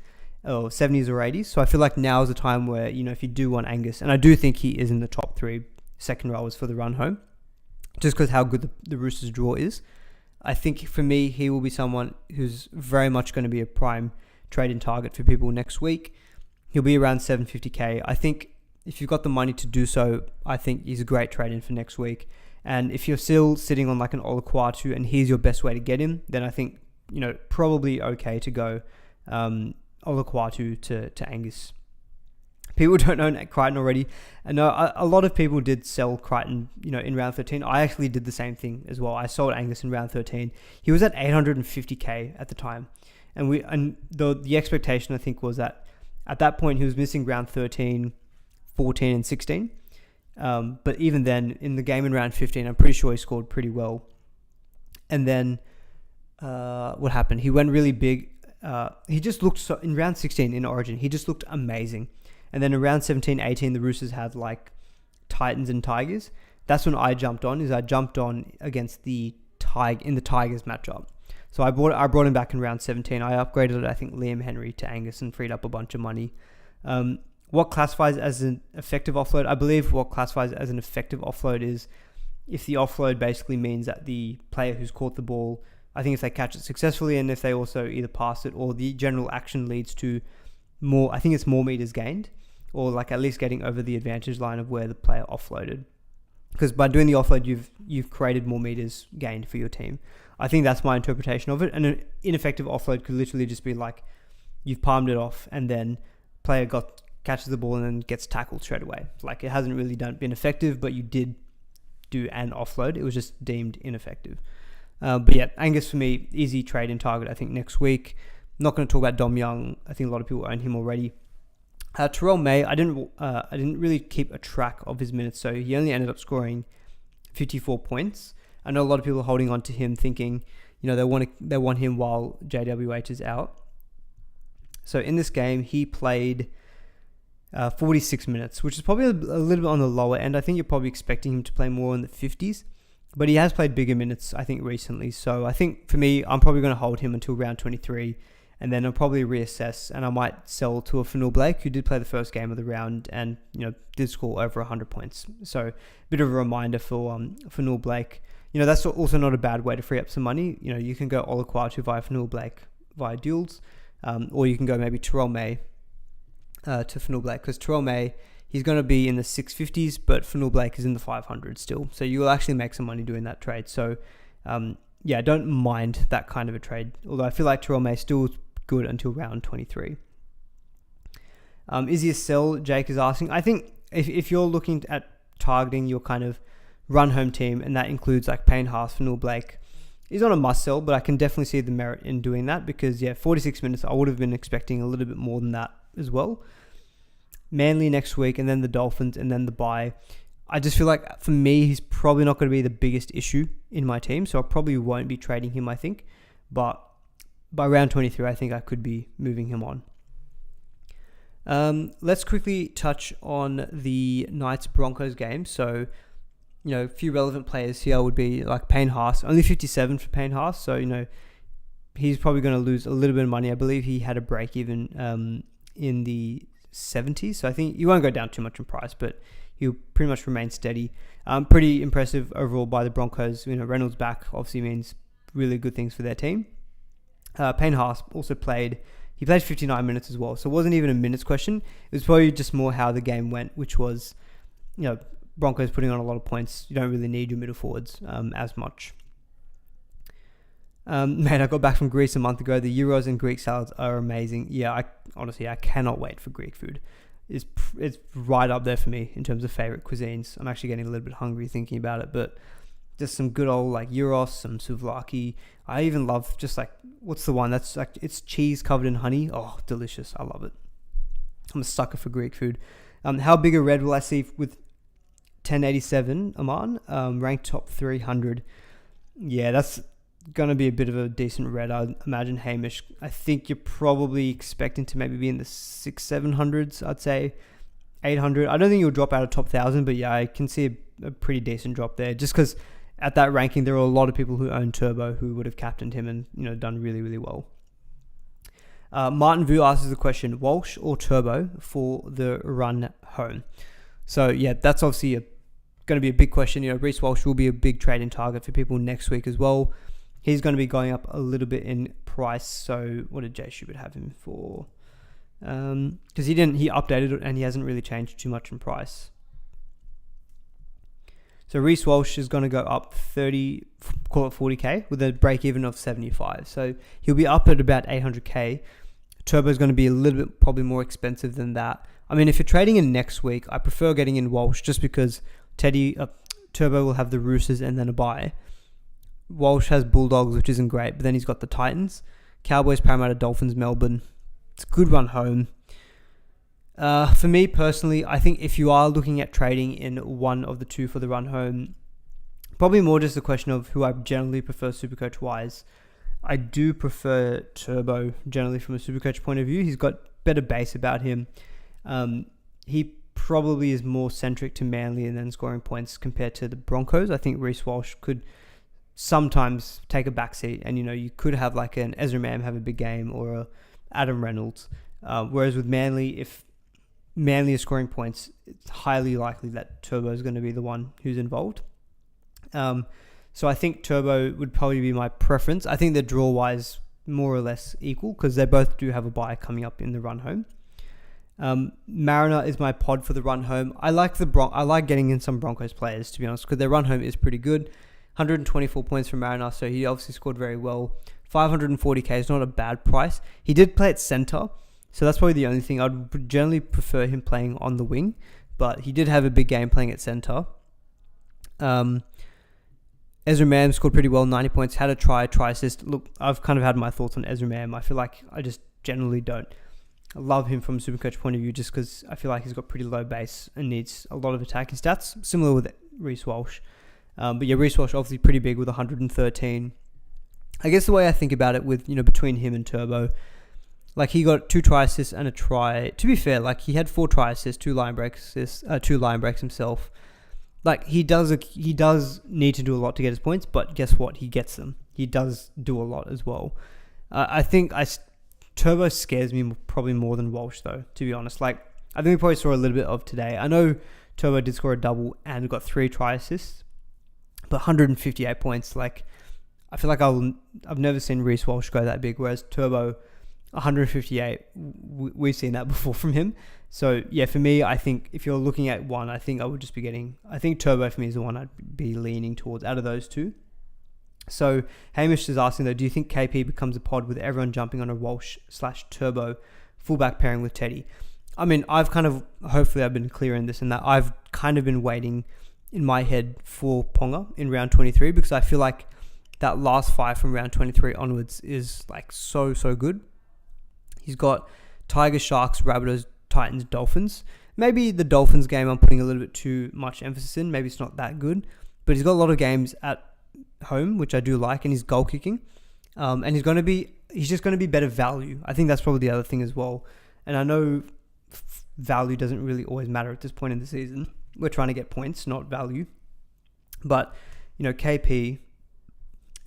or 70s or 80s. So I feel like now is the time where, if you do want Angus, and I do think he is in the top 3 second rowers for the run home, just because how good the Roosters draw is. I think for me, he will be someone who's very much going to be a prime trade-in target for people next week. He'll be around 750k. I think if you've got the money to do so, I think he's a great trade-in for next week. And if you're still sitting on like an Olaquatu and here's your best way to get him, then I think, probably okay to go Olaquatu to Angus. People don't own Crichton already. I know a lot of people did sell Crichton, in round 13. I actually did the same thing as well. I sold Angus in round 13. He was at 850k at the time. And the expectation, I think, was that at that point he was missing round 13, 14 and 16. But even then, in the game in round 15, I'm pretty sure he scored pretty well. And then what happened? He went really big. He just looked in round 16 in Origin. He just looked amazing. And then around 17, 18, the Roosters had like Titans and Tigers. That's when I jumped on. Against the Tigers matchup. So I brought him back in round 17. I upgraded, I think, Liam Henry to Angus and freed up a bunch of money. What classifies as an effective offload? I believe what classifies as an effective offload is if the offload basically means that the player who's caught the ball, I think if they catch it successfully and if they also either pass it or the general action leads to more, I think it's more meters gained, or like at least getting over the advantage line of where the player offloaded. Because by doing the offload, you've created more meters gained for your team. I think that's my interpretation of it. And an ineffective offload could literally just be like you've palmed it off and then player catches the ball and then gets tackled straight away. Like it hasn't really been effective, but you did do an offload. It was just deemed ineffective. But yeah, Angus for me, easy trade in target. I think next week. Not going to talk about Dom Young. I think a lot of people own him already. Terrell May, I didn't really keep a track of his minutes, so he only ended up scoring 54 points. I know a lot of people are holding on to him, thinking, they want him while JWH is out. So in this game, he played 46 minutes, which is probably a little bit on the lower end. I think you're probably expecting him to play more in the 50s, but he has played bigger minutes, I think, recently. So I think for me, I'm probably going to hold him until round 23. And then I'll probably reassess, and I might sell to a Fanul Blake, who did play the first game of the round and did score over 100 points. So a bit of a reminder for Fanul Blake. That's also not a bad way to free up some money. You can go Olaquatu via Fanul Blake via duels, or you can go maybe Terrell May to Fanul Blake, because Terrell May, he's going to be in the 650s, but Fanul Blake is in the 500s still. So you will actually make some money doing that trade. So I don't mind that kind of a trade, although I feel like Terrell May still good until round 23. Is he a sell? Jake is asking. I think if you're looking at targeting your kind of run home team, and that includes like Payne Haas, Fanul Blake, he's not a must sell, but I can definitely see the merit in doing that because 46 minutes, I would have been expecting a little bit more than that as well. Manly next week, and then the Dolphins, and then the bye. I just feel like for me, he's probably not going to be the biggest issue in my team, so I probably won't be trading him, I think. But by round 23, I think I could be moving him on. Let's quickly touch on the Knights Broncos game. So, a few relevant players here would be like Payne Haas, only 57 for Payne Haas. So, he's probably going to lose a little bit of money. I believe he had a break even in the 70. So I think he won't go down too much in price, but he'll pretty much remain steady. Pretty impressive overall by the Broncos. Reynolds back obviously means really good things for their team. Payne Haas also played. He played 59 minutes as well, so it wasn't even a minutes question. It was probably just more how the game went, which was, Broncos putting on a lot of points. You don't really need your middle forwards as much. Man, I got back from Greece a month ago. The gyros and Greek salads are amazing. Yeah, I cannot wait for Greek food. It's right up there for me in terms of favorite cuisines. I'm actually getting a little bit hungry thinking about it, but just some good old gyros, some souvlaki. I even love just what's the one that's it's cheese covered in honey. Oh, delicious! I love it. I'm a sucker for Greek food. How big a red will I see with 1087 Aman? Ranked top 300. Yeah, that's going to be a bit of a decent red, I imagine. Hamish, I think you're probably expecting to maybe be in the 600-700s, I'd say 800. I don't think you'll drop out of top 1,000, but yeah, I can see a pretty decent drop there, just because at that ranking there are a lot of people who own Turbo who would have captained him and done really, really well. Martin Vu asks the question, Walsh or Turbo for the run home? So yeah, that's obviously going to be a big question. Reece Walsh will be a big trading target for people next week as well. He's going to be going up a little bit in price. So what did Jay Schubert have him for? Because he updated it and he hasn't really changed too much in price. So Reece Walsh is going to go up 30, call it 40k with a break even of 75. So he'll be up at about 800k. Turbo is going to be a little bit probably more expensive than that. I mean, if you're trading in next week, I prefer getting in Walsh just because Turbo will have the Roosters and then a bye. Walsh has Bulldogs, which isn't great, but then he's got the Titans, Cowboys, Parramatta, Dolphins, Melbourne. It's a good run home. For me personally, I think if you are looking at trading in one of the two for the run home, probably more just a question of who I generally prefer Supercoach wise. I do prefer Turbo generally from a Supercoach point of view. He's got better base about him. He probably is more centric to Manly and then scoring points compared to the Broncos. I think Reece Walsh could sometimes take a backseat, and you could have an Ezra Mam have a big game or a Adam Reynolds. Whereas with Manly, if Manly is scoring points, it's highly likely that Turbo is going to be the one who's involved. So I think Turbo would probably be my preference. I think they're draw-wise more or less equal because they both do have a bye coming up in the run home. Mariner is my pod for the run home. I like getting in some Broncos players, to be honest, because their run home is pretty good. 124 points from Mariner, so he obviously scored very well. 540k is not a bad price. He did play at centre, so that's probably the only thing. I'd generally prefer him playing on the wing, but he did have a big game playing at centre. Ezra Mam scored pretty well, 90 points, had a try assist. Look, I've kind of had my thoughts on Ezra Mam. I feel like I just generally don't love him from a Supercoach point of view just because I feel like he's got pretty low base and needs a lot of attacking stats, similar with Reece Walsh. But yeah, Reece Walsh obviously pretty big with 113. I guess the way I think about it with, between him and Turbo, he got 2 try assists and a try. To be fair, he had 4 try assists, 2 line breaks himself. He does need to do a lot to get his points, but guess what? He gets them. He does do a lot as well. I think Turbo scares me probably more than Walsh though, to be honest. I think we probably saw a little bit of today. I know Turbo did score a double and got 3 try assists, but 158 points. I feel like I've never seen Reece Walsh go that big, whereas Turbo, 158, we've seen that before from him. So yeah, for me, I think if you're looking at one, I think Turbo for me is the one I'd be leaning towards out of those two. So Hamish is asking though, do you think KP becomes a pod with everyone jumping on a Walsh/Turbo fullback pairing with Teddy? I mean, hopefully I've been clear in this and that I've kind of been waiting in my head for Ponga in round 23 because I feel like that last 5 from round 23 onwards is so good. He's got Tigers, Sharks, Rabbitohs, Titans, Dolphins. Maybe the Dolphins game I'm putting a little bit too much emphasis in. Maybe it's not that good, but he's got a lot of games at home, which I do like, and he's goal kicking. And he's just going to be better value. I think that's probably the other thing as well. And I know value doesn't really always matter at this point in the season. We're trying to get points, not value. But, KP,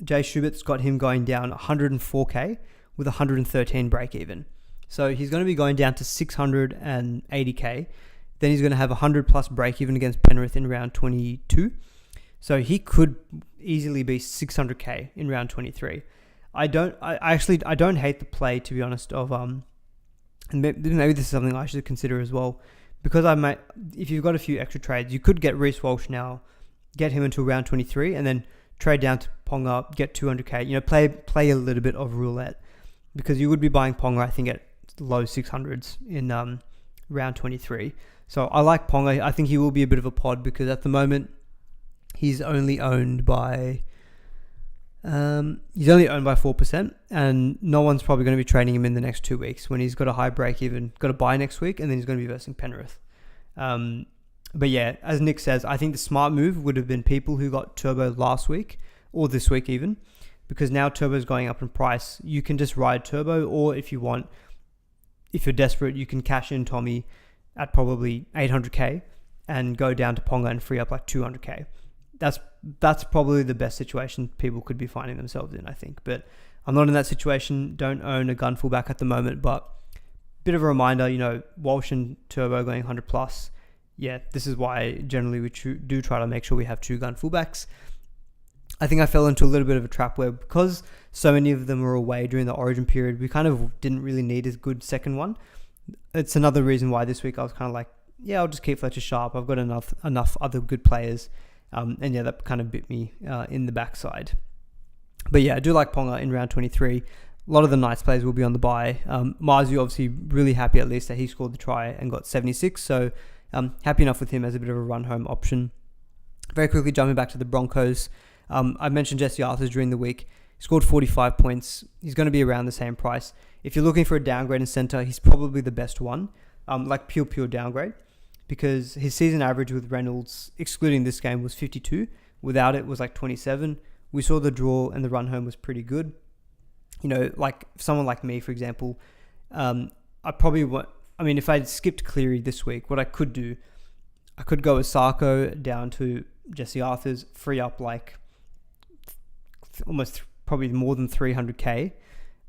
Jay Schubert's got him going down 104k with 113 break even. So he's going to be going down to 680k. Then he's going to have 100 plus break even against Penrith in round 22. So he could easily be 600k in round 23. I don't hate the play, to be honest, of and maybe this is something I should consider as well, because if you've got a few extra trades, you could get Reece Walsh now, get him until round 23, and then trade down to Ponga, get 200k. Play a little bit of roulette, because you would be buying Ponga, I think, at low 600s in round 23. So I like Ponga. I think he will be a bit of a pod, because at the moment he's only owned by 4%, and no one's probably going to be trading him in the next 2 weeks when he's got a high break even, got a bye next week, and then he's going to be versing Penrith. But yeah, as Nick says, I think the smart move would have been people who got Turbo last week or this week even, because now Turbo's going up in price. You can just ride Turbo, or if you're desperate, you can cash in Tommy at probably 800k and go down to Ponga and free up like 200k. That's probably the best situation people could be finding themselves in, I think. But I'm not in that situation. Don't own a gun fullback at the moment. But bit of a reminder, Walsh and Turbo going 100 plus. Yeah, this is why generally we do try to make sure we have 2 gun fullbacks. I think I fell into a little bit of a trap where, because so many of them were away during the Origin period, we kind of didn't really need a good second one. It's another reason why this week I was kind of like, yeah, I'll just keep Fletcher sharp. I've got enough other good players. And yeah, that kind of bit me in the backside. But yeah, I do like Ponga in round 23. A lot of the Knights players will be on the bye. Marzu, obviously, really happy at least that he scored the try and got 76. So happy enough with him as a bit of a run home option. Very quickly jumping back to the Broncos. I mentioned Jesse Arthurs during the week. He scored 45 points. He's going to be around the same price. If you're looking for a downgrade in centre, he's probably the best one. Like pure downgrade. Because his season average with Reynolds, excluding this game, was 52. Without it, was like 27. We saw the draw and the run home was pretty good. Like someone like me, for example, if I skipped Cleary this week, what I could do, I could go with Sarko down to Jesse Arthurs, free up like almost probably more than 300k.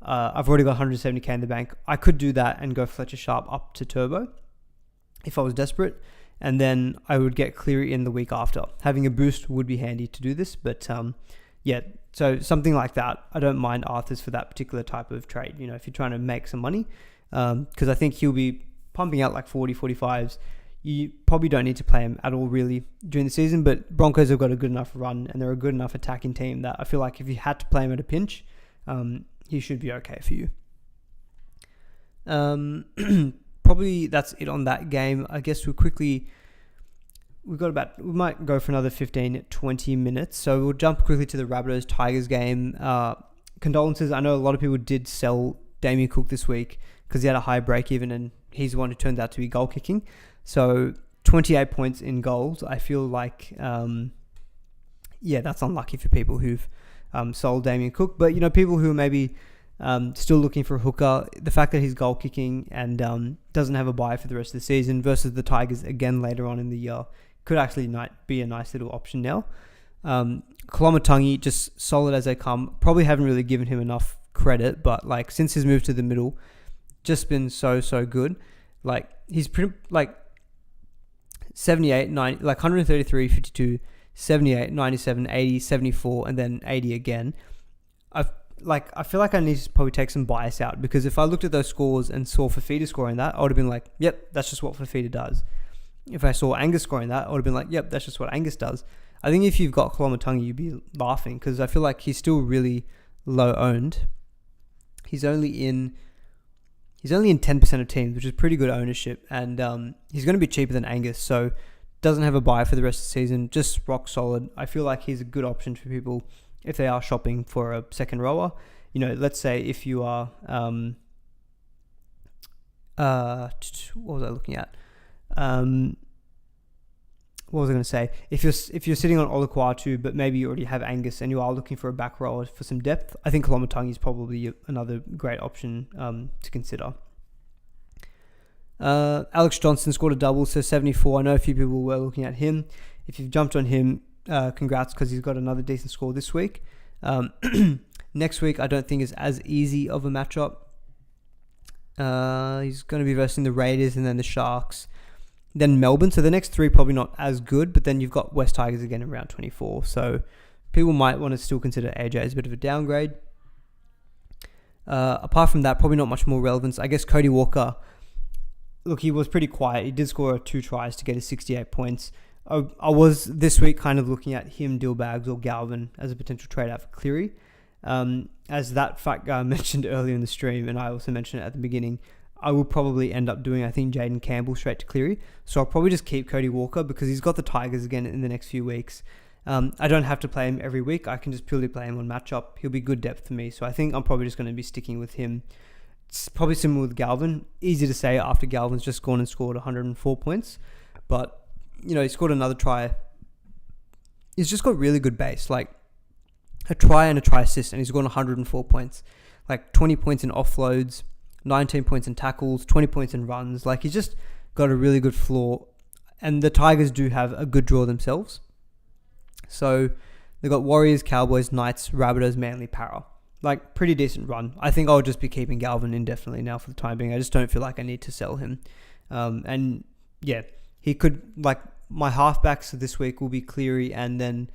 I've already got 170k in the bank. I could do that and go Fletcher Sharp up to Turbo if I was desperate, and then I would get Cleary in the week after. Having a boost would be handy to do this, but yeah, so something like that. I don't mind Arthurs for that particular type of trade, if you're trying to make some money, because I think he'll be pumping out like 40, 45s. You probably don't need to play him at all really during the season, but Broncos have got a good enough run and they're a good enough attacking team that I feel like if you had to play him at a pinch, he should be okay for you. Probably that's it on that game. I guess we might go for another 15, 20 minutes. So we'll jump quickly to the Rabbitohs Tigers game. Condolences. I know a lot of people did sell Damien Cook this week because he had a high break even and he's the one who turned out to be goal kicking. So 28 points in goals. I feel like, that's unlucky for people who've sold Damien Cook. But, people who are maybe still looking for a hooker, the fact that he's goal kicking and doesn't have a bye for the rest of the season versus the Tigers again later on in the year could actually be a nice little option now. Kolomatangi, just solid as they come. Probably haven't really given him enough credit, but like since his move to the middle, just been so good. Like he's pretty 78, 90, like 133, 52, 78, 97, 80, 74, and then 80 again. I feel like I need to probably take some bias out, because if I looked at those scores and saw Fafita scoring that, I would have been like, yep, that's just what Fafita does. If I saw Angus scoring that, I would have been like, yep, that's just what Angus does. I think if you've got Kolomatangi, you'd be laughing, because I feel like he's still really low owned. He's only in 10% of teams, which is pretty good ownership, and he's going to be cheaper than Angus, so doesn't have a buy for the rest of the season, just rock solid. I feel like he's a good option for people if they are shopping for a second rower. Let's say if you are, what was I looking at? What was I going to say? If you're sitting on Olukwatu, but maybe you already have Angus and you are looking for a back rower for some depth, I think Kolomatangi is probably another great option to consider. Alex Johnson scored a double, so 74. I know a few people were looking at him. If you've jumped on him, congrats, because he's got another decent score this week. Next week, I don't think is as easy of a matchup. He's going to be versing the Raiders and then the Sharks. Then Melbourne. So the next three probably not as good, but then you've got West Tigers again in round 24. So people might want to still consider AJ as a bit of a downgrade. Apart from that, probably not much more relevance. I guess Cody Walker, look, he was pretty quiet. He did score 2 tries to get his 68 points. I was this week kind of looking at him, Dillbags, or Galvin as a potential trade out for Cleary. As that fat guy mentioned earlier in the stream, and I also mentioned it at the beginning, I will probably end up doing, I think, Jaden Campbell straight to Cleary. So I'll probably just keep Cody Walker because he's got the Tigers again in the next few weeks. I don't have to play him every week. I can just purely play him on matchup. He'll be good depth for me. So I think I'm probably just going to be sticking with him. It's probably similar with Galvin. Easy to say after Galvin's just gone and scored 104 points. But, you know, he scored another try. He's just got really good base. Like, a try and a try assist, and he's gone 104 points. Like, 20 points in offloads, 19 points in tackles, 20 points in runs. Like, he's just got a really good floor. And the Tigers do have a good draw themselves. So, they've got Warriors, Cowboys, Knights, Rabbitohs, Manly, Para. Like, pretty decent run. I think I'll just be keeping Galvin indefinitely now for the time being. I just don't feel like I need to sell him. And, yeah, he could, like, my halfbacks this week will be Cleary and then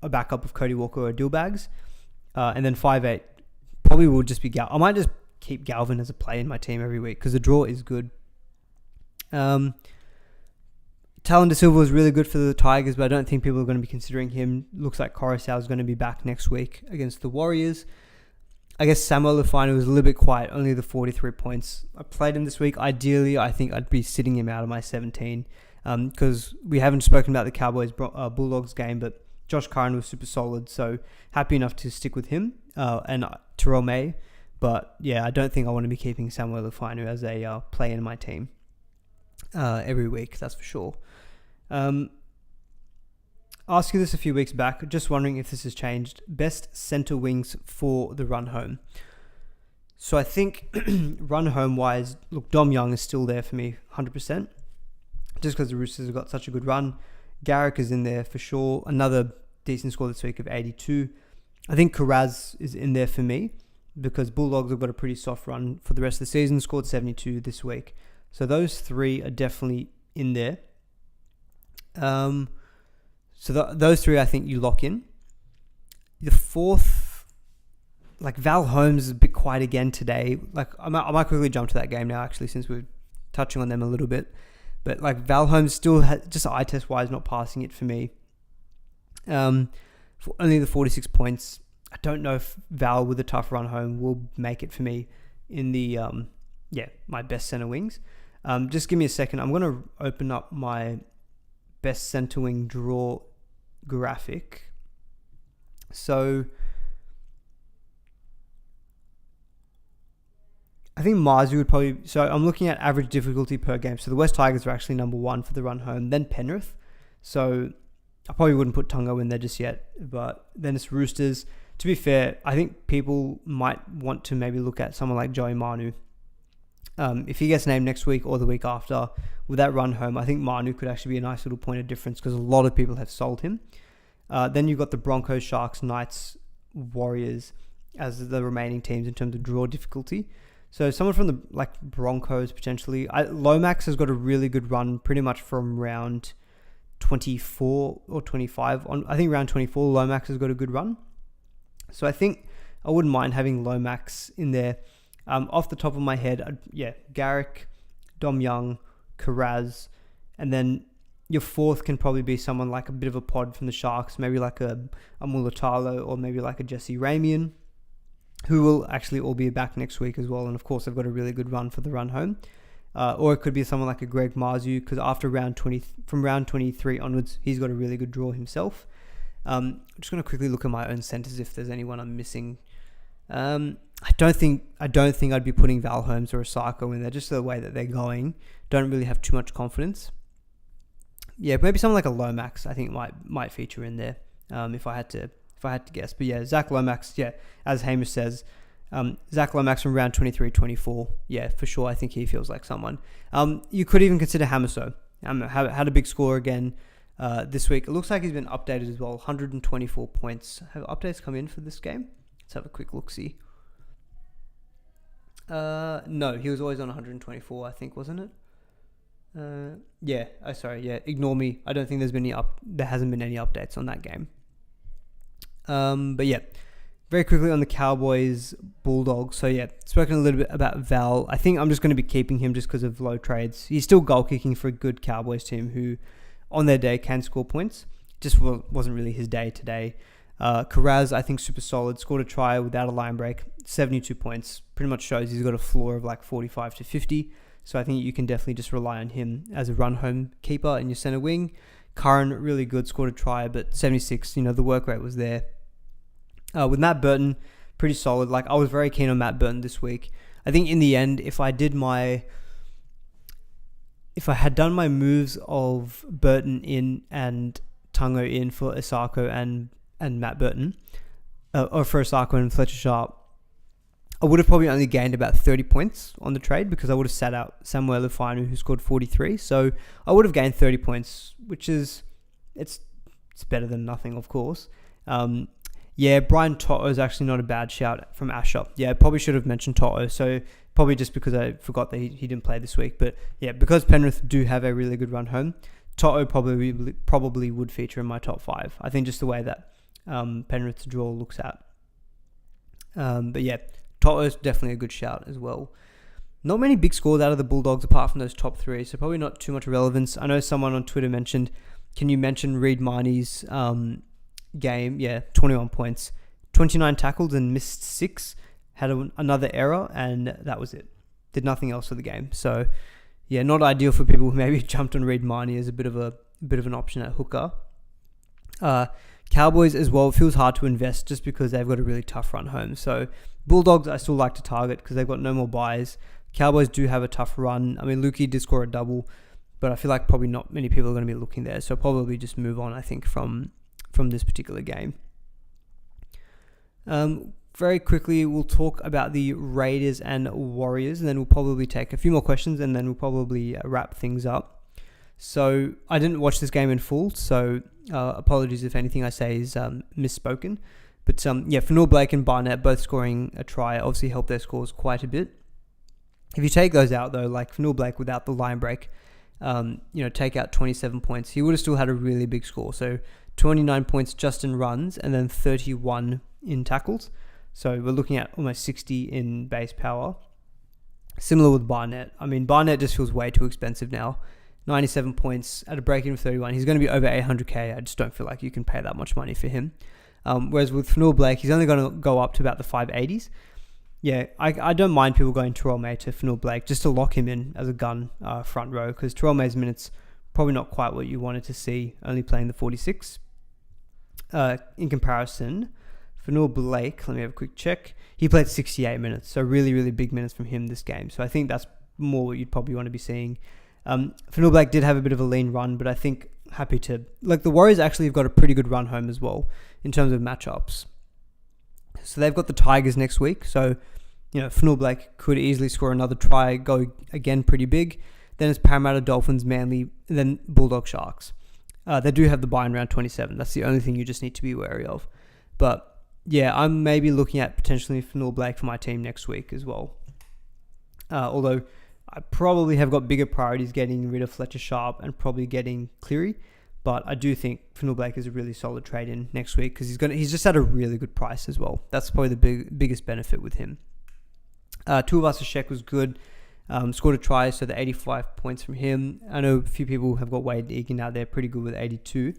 a backup of Cody Walker or Dillbags. And then 5'8", probably will just be Galvin. I might just keep Galvin as a play in my team every week because the draw is good. Talon De Silva is really good for the Tigers, but I don't think people are going to be considering him. Looks like Coruscant is going to be back next week against the Warriors. I guess Samuel Lafino was a little bit quiet, only the 43 points. I played him this week. Ideally, I think I'd be sitting him out of my 17 because we haven't spoken about the Cowboys Bulldogs game, but Josh Curran was super solid, so happy enough to stick with him and Terrell May. But yeah, I don't think I want to be keeping Samuel Lafino as a play in my team every week, that's for sure. Asked you this a few weeks back, just wondering if this has changed. Best centre wings for the run home. So I think run home wise, look, Dom Young is still there for me 100%, just because the Roosters have got such a good run. Garrick is in there for sure. Another decent score this week of 82. I think Karaz is in there for me because Bulldogs have got a pretty soft run for the rest of the season. Scored 72 this week. So those three are definitely in there. Those three I think you lock in. The fourth, like Val Holmes is a bit quiet again today. Like I might quickly jump to that game now actually since we're touching on them a little bit. But like Val Holmes still has, just eye test wise, not passing it for me. For only the 46 points. I don't know if Val with a tough run home will make it for me in the my best center wings. Just give me a second. I'm going to open up my best center wing draw graphic. So I think Marzu would probably... So I'm looking at average difficulty per game. So the West Tigers are actually number 1 for the run home. Then Penrith. So I probably wouldn't put Tungo in there just yet. But then it's Roosters. To be fair, I think people might want to maybe look at someone like Joey Manu. If he gets named next week or the week after with that run home, I think Manu could actually be a nice little point of difference because a lot of people have sold him. Then you've got the Broncos, Sharks, Knights, Warriors as the remaining teams in terms of draw difficulty. So someone from the Broncos potentially. Lomax has got a really good run pretty much from round 24 or 25. I think round 24 Lomax has got a good run. So I think I wouldn't mind having Lomax in there. Off the top of my head, Garrick, Dom Young, Karaz, and then your fourth can probably be someone like a bit of a pod from the Sharks, maybe like a Mulatalo or maybe like a Jesse Ramian, who will actually all be back next week as well. And of course, they've got a really good run for the run home. Or it could be someone like a Greg Marzu, because after from round 23 onwards, he's got a really good draw himself. I'm just going to quickly look at my own centers if there's anyone I'm missing. I don't think I'd be putting Val Holmes or Osako in there, just the way that they're going. Don't really have too much confidence. Yeah, maybe someone like a Lomax I think might feature in there. If I had to guess. But yeah, Zach Lomax, as Hamish says, Zach Lomax from round 23-24. Yeah, for sure. I think he feels like someone. You could even consider Hamiso. Had a big score again this week. It looks like he's been updated as well. 124 points. Have updates come in for this game? Let's have a quick look-see. No, he was always on 124, I think, wasn't it? Ignore me. I don't think there hasn't been any updates on that game. But yeah, very quickly on the Cowboys Bulldogs. So yeah, spoken a little bit about Val. I think I'm just going to be keeping him just because of low trades. He's still goal kicking for a good Cowboys team who, on their day, can score points. Just wasn't really his day today. Carraz, I think, super solid. Scored a try without a line break. 72 points. Pretty much shows he's got a floor of like 45 to 50. So I think you can definitely just rely on him as a run-home keeper in your center wing. Curran, really good. Scored a try, but 76, the work rate was there. With Matt Burton, pretty solid. Like, I was very keen on Matt Burton this week. I think in the end, if I had done my moves of Burton in and Tungo in for Isako and Matt Burton, or for Isako and Fletcher Sharp, I would have probably only gained about 30 points on the trade because I would have sat out Samuel Lufanu, who scored 43. So I would have gained 30 points, which is, it's better than nothing, of course. Brian Toto is actually not a bad shout from Asher. Yeah, I probably should have mentioned Toto. So probably just because I forgot that he didn't play this week. But yeah, because Penrith do have a really good run home, Toto probably would feature in my top 5. I think just the way that Penrith's draw looks at. But yeah, Toto's definitely a good shout as well. Not many big scores out of the Bulldogs apart from those top 3, so probably not too much relevance. I know someone on Twitter mentioned, can you mention Reid Marnie's game? Yeah, 21 points, 29 tackles and missed 6. Had another error and that was it. Did nothing else for the game. So yeah, not ideal for people who maybe jumped on Reid Marnie as a bit of an option at hooker. Cowboys as well, feels hard to invest just because they've got a really tough run home. So Bulldogs I still like to target because they've got no more buys. Cowboys do have a tough run. I mean, Lukey did score a double, but I feel like probably not many people are going to be looking there. So probably just move on, I think, from this particular game. Very quickly, we'll talk about the Raiders and Warriors, and then we'll probably take a few more questions, and then we'll probably wrap things up. So I didn't watch this game in full, so apologies if anything I say is misspoken. But Fanua Blake and Barnett both scoring a try obviously helped their scores quite a bit. If you take those out though, like Fanua Blake without the line break, take out 27 points, he would have still had a really big score. So 29 points just in runs and then 31 in tackles. So we're looking at almost 60 in base power. Similar with Barnett. I mean, Barnett just feels way too expensive now. 97 points at a break-in of 31. He's going to be over 800k. I just don't feel like you can pay that much money for him. Whereas with Fanua Blake, he's only going to go up to about the 580s. Yeah, I don't mind people going Terrell May to Fanua Blake just to lock him in as a gun front row because Terrell May's minutes probably not quite what you wanted to see, only playing the 46. In comparison, Fanua Blake, let me have a quick check. He played 68 minutes, so really, really big minutes from him this game. So I think that's more what you'd probably want to be seeing. Fanua Blake did have a bit of a lean run, but I think the Warriors actually have got a pretty good run home as well in terms of matchups. So they've got the Tigers next week. So, Fanua Blake could easily score another try, go again pretty big. Then it's Parramatta, Dolphins, Manly, and then Bulldog Sharks. They do have the bye in round 27. That's the only thing you just need to be wary of. But yeah, I'm maybe looking at potentially Fanua Blake for my team next week as well. Although I probably have got bigger priorities getting rid of Fletcher Sharp and probably getting Cleary. But I do think Fanua Blake is a really solid trade in next week because he's just at a really good price as well. That's probably the biggest benefit with him. Tuivasa-Sheck was good. Scored a try, so the 85 points from him. I know a few people have got Wade Egan out there, pretty good with 82.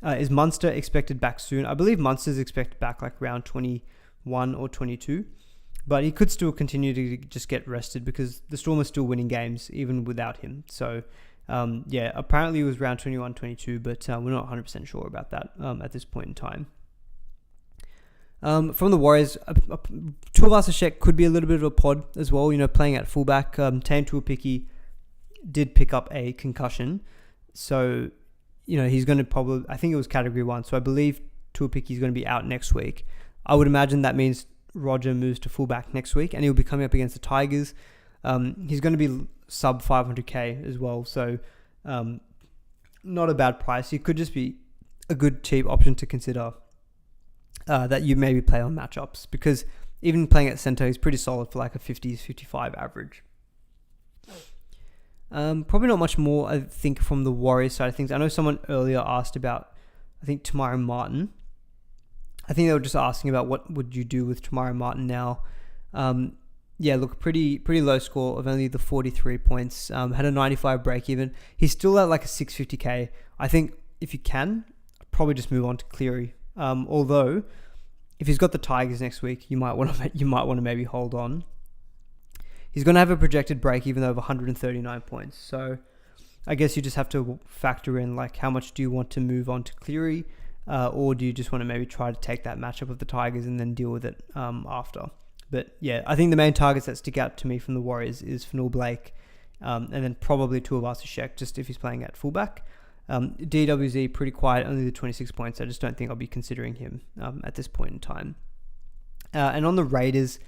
Is Munster expected back soon? I believe Munster's expected back like round 21 or 22. But he could still continue to just get rested because the Storm are still winning games even without him. So, apparently it was round 21, 22, but we're not 100% sure about that at this point in time. From the Warriors, Tuivasa-Sheck could be a little bit of a pod as well, playing at fullback. Tame Tuapiki did pick up a concussion. So, he's going to probably, I think it was category 1. So I believe Tuapiki is going to be out next week. I would imagine that means Roger moves to fullback next week and he'll be coming up against the Tigers. He's going to be sub 500k as well. So, not a bad price. He could just be a good cheap option to consider. That you maybe play on matchups because even playing at centre, he's pretty solid for like a 50s, 55 average. Probably not much more, I think, from the Warriors side of things. I know someone earlier asked about, I think, Tamari Martin. I think they were just asking about what would you do with Tamari Martin now. Yeah, look, pretty low score of only the 43 points. Had a 95 break even. He's still at like a 650k. I think if you can, probably just move on to Cleary. Although, if he's got the Tigers next week, you might want to maybe hold on. He's going to have a projected break even of 139 points. So I guess you just have to factor in like how much do you want to move on to Cleary, or do you just want to maybe try to take that matchup of the Tigers and then deal with it after. But yeah, I think the main targets that stick out to me from the Warriors is Fanul Blake, and then probably Tuivasa-Sheck, just if he's playing at fullback. DWZ, pretty quiet, only the 26 points. I just don't think I'll be considering him at this point in time. And on the Raiders,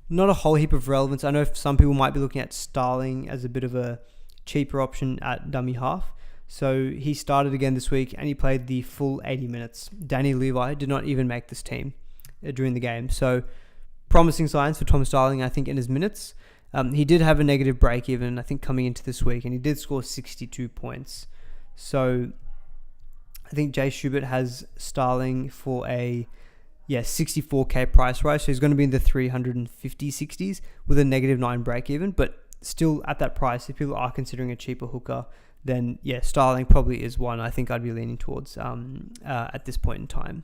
not a whole heap of relevance. I know some people might be looking at Starling as a bit of a cheaper option at dummy half. So he started again this week and he played the full 80 minutes. Danny Levi did not even make this team during the game. So promising signs for Tom Starling, I think, in his minutes. He did have a negative break even, I think, coming into this week, and he did score 62 points. So I think Jay Schubert has Starling for a 64k price rise. So he's going to be in the 350, 60s with a negative 9 break even, but still at that price, if people are considering a cheaper hooker, then yeah, Starling probably is one I think I'd be leaning towards at this point in time.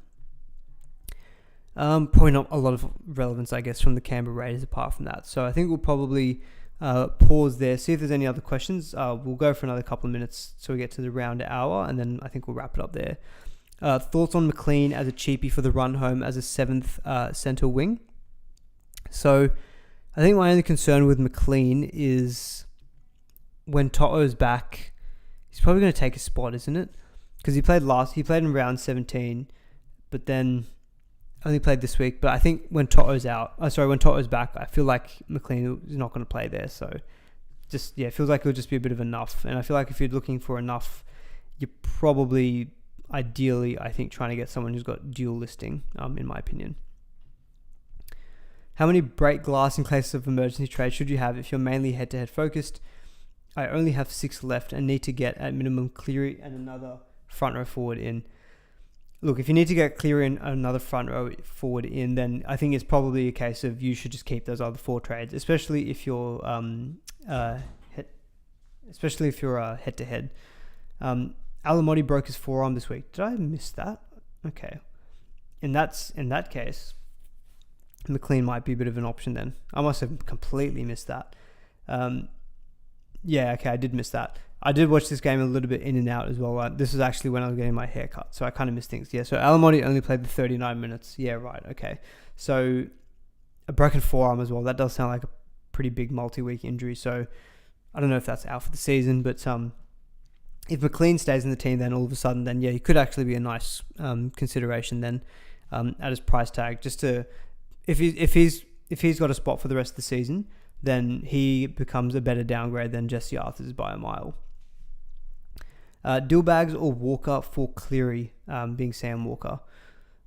Probably not a lot of relevance, I guess, from the Canberra Raiders apart from that. So I think we'll probably pause there, see if there's any other questions. We'll go for another couple of minutes so we get to the round hour, and then I think we'll wrap it up there. Thoughts on McLean as a cheapie for the run home as a 7th centre wing? So I think my only concern with McLean is when To'o's back, he's probably going to take a spot, isn't it? Because he played in round 17, but then only played this week. But I think when To'o's back, I feel like McLean is not going to play there. So just, it feels like it'll just be a bit of enough. And I feel like if you're looking for enough, you're probably, ideally, I think, trying to get someone who's got dual listing, in my opinion. How many break glass in case of emergency trade should you have if you're mainly head-to-head focused? I only have 6 left and need to get at minimum Cleary and another front row forward in. Look, if you need to get Cleary and another front row forward in, then I think it's probably a case of you should just keep those other 4 trades, especially if you're head-to-head. Alamotti broke his forearm this week. Did I miss that? Okay. In that case, McLean might be a bit of an option then. I must have completely missed that. I did miss that. I did watch this game a little bit in and out as well. Right? This is actually when I was getting my hair cut, so I kind of missed things. Yeah, so Alamotti only played the 39 minutes. Yeah, right, okay. So a broken forearm as well. That does sound like a pretty big multi-week injury, so I don't know if that's out for the season, but if McLean stays in the team, then all of a sudden, then yeah, he could actually be a nice consideration then at his price tag. Just to, if he's got a spot for the rest of the season, then he becomes a better downgrade than Jesse Arthurs by a mile. Dillbags or Walker for Cleary, being Sam Walker.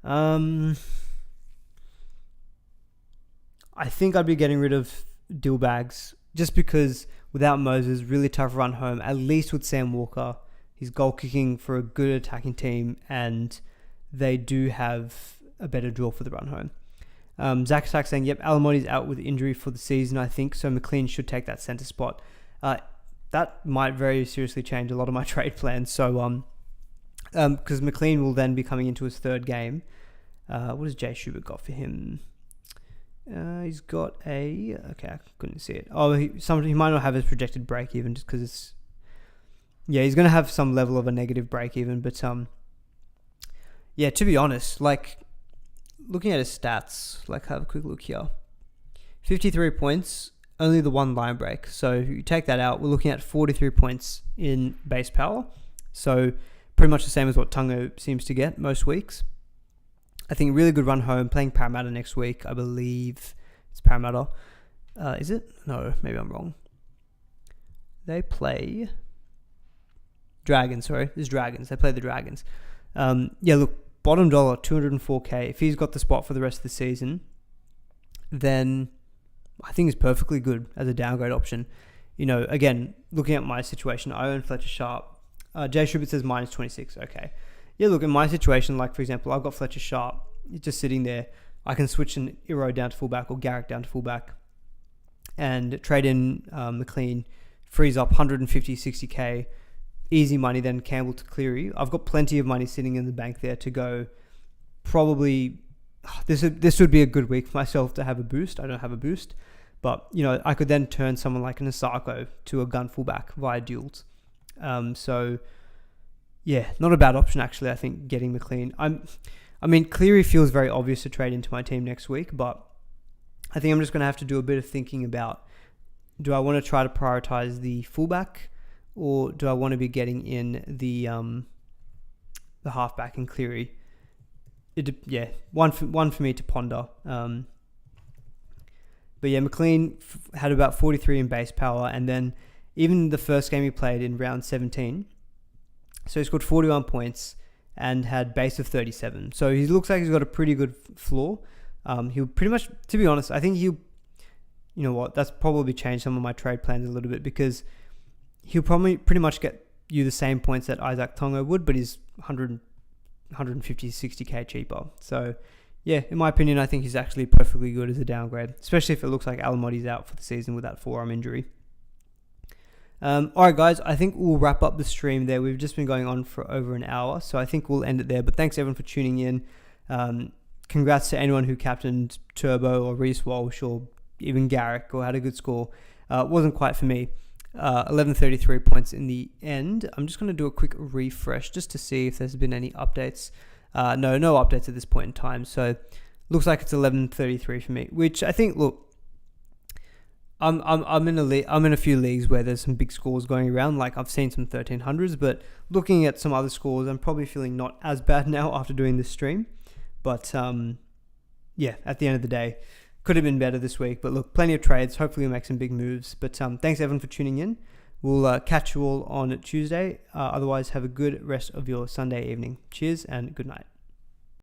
I think I'd be getting rid of Dillbags just because without Moses, really tough run home. At least with Sam Walker, he's goal kicking for a good attacking team, and they do have a better draw for the run home. Zach Attack saying, yep, Alamotti's out with injury for the season, I think, so McLean should take that centre spot. That might very seriously change a lot of my trade plans. So, because McLean will then be coming into his 3rd game. What has Jay Schubert got for him? He's got I couldn't see it. Oh, he might not have his projected break even just because it's... Yeah, he's going to have some level of a negative break even, but to be honest, like, looking at his stats, like, have a quick look here. 53 points, only the 1 line break. So if you take that out, we're looking at 43 points in base power. So pretty much the same as what Tungo seems to get most weeks. I think really good run home, playing Parramatta next week. I believe it's Parramatta. Is it? No, maybe I'm wrong. They play Dragons, sorry. It's Dragons. They play the Dragons. Look, bottom dollar, 204k. If he's got the spot for the rest of the season, then I think it's perfectly good as a downgrade option. Again, looking at my situation, I own Fletcher Sharp. Jay Schubert says minus 26. Okay. Yeah, look, in my situation, like, for example, I've got Fletcher Sharp just sitting there. I can switch an Iro down to fullback or Garrick down to fullback and trade in McLean, frees up 150, 60k, easy money, then Campbell to Cleary. I've got plenty of money sitting in the bank there to go. Probably, this would be a good week for myself to have a boost. I don't have a boost. But, I could then turn someone like an Asako to a gun fullback via duels. So, yeah, not a bad option, actually, I think, getting McLean. Cleary feels very obvious to trade into my team next week, but I think I'm just going to have to do a bit of thinking about, do I want to try to prioritize the fullback, or do I want to be getting in the halfback and Cleary? One for me to ponder. But yeah, McLean had about 43 in base power, and then even the first game he played in round 17, so he scored 41 points and had base of 37. So he looks like he's got a pretty good floor. He'll pretty much, to be honest, I think that's probably changed some of my trade plans a little bit, because he'll probably pretty much get you the same points that Isaac Tonga would, but he's 150, 60k cheaper. So yeah, in my opinion, I think he's actually perfectly good as a downgrade, especially if it looks like Alamoti's out for the season with that forearm injury. Alright guys, I think we'll wrap up the stream there. We've just been going on for over an hour, so I think we'll end it there. But thanks everyone for tuning in. Congrats to anyone who captained Turbo or Reece Walsh or even Garrick or had a good score. It wasn't quite for me. 1133 points in the end. I'm just going to do a quick refresh just to see if there's been any updates. No updates at this point in time. So looks like it's 1133 for me, which I think, look, I'm in a few leagues where there's some big scores going around. Like, I've seen some 1300s, but looking at some other scores, I'm probably feeling not as bad now after doing this stream. But yeah, at the end of the day, could have been better this week. But look, plenty of trades. Hopefully we'll make some big moves. But thanks everyone for tuning in. We'll catch you all on Tuesday. Otherwise, have a good rest of your Sunday evening. Cheers and good night.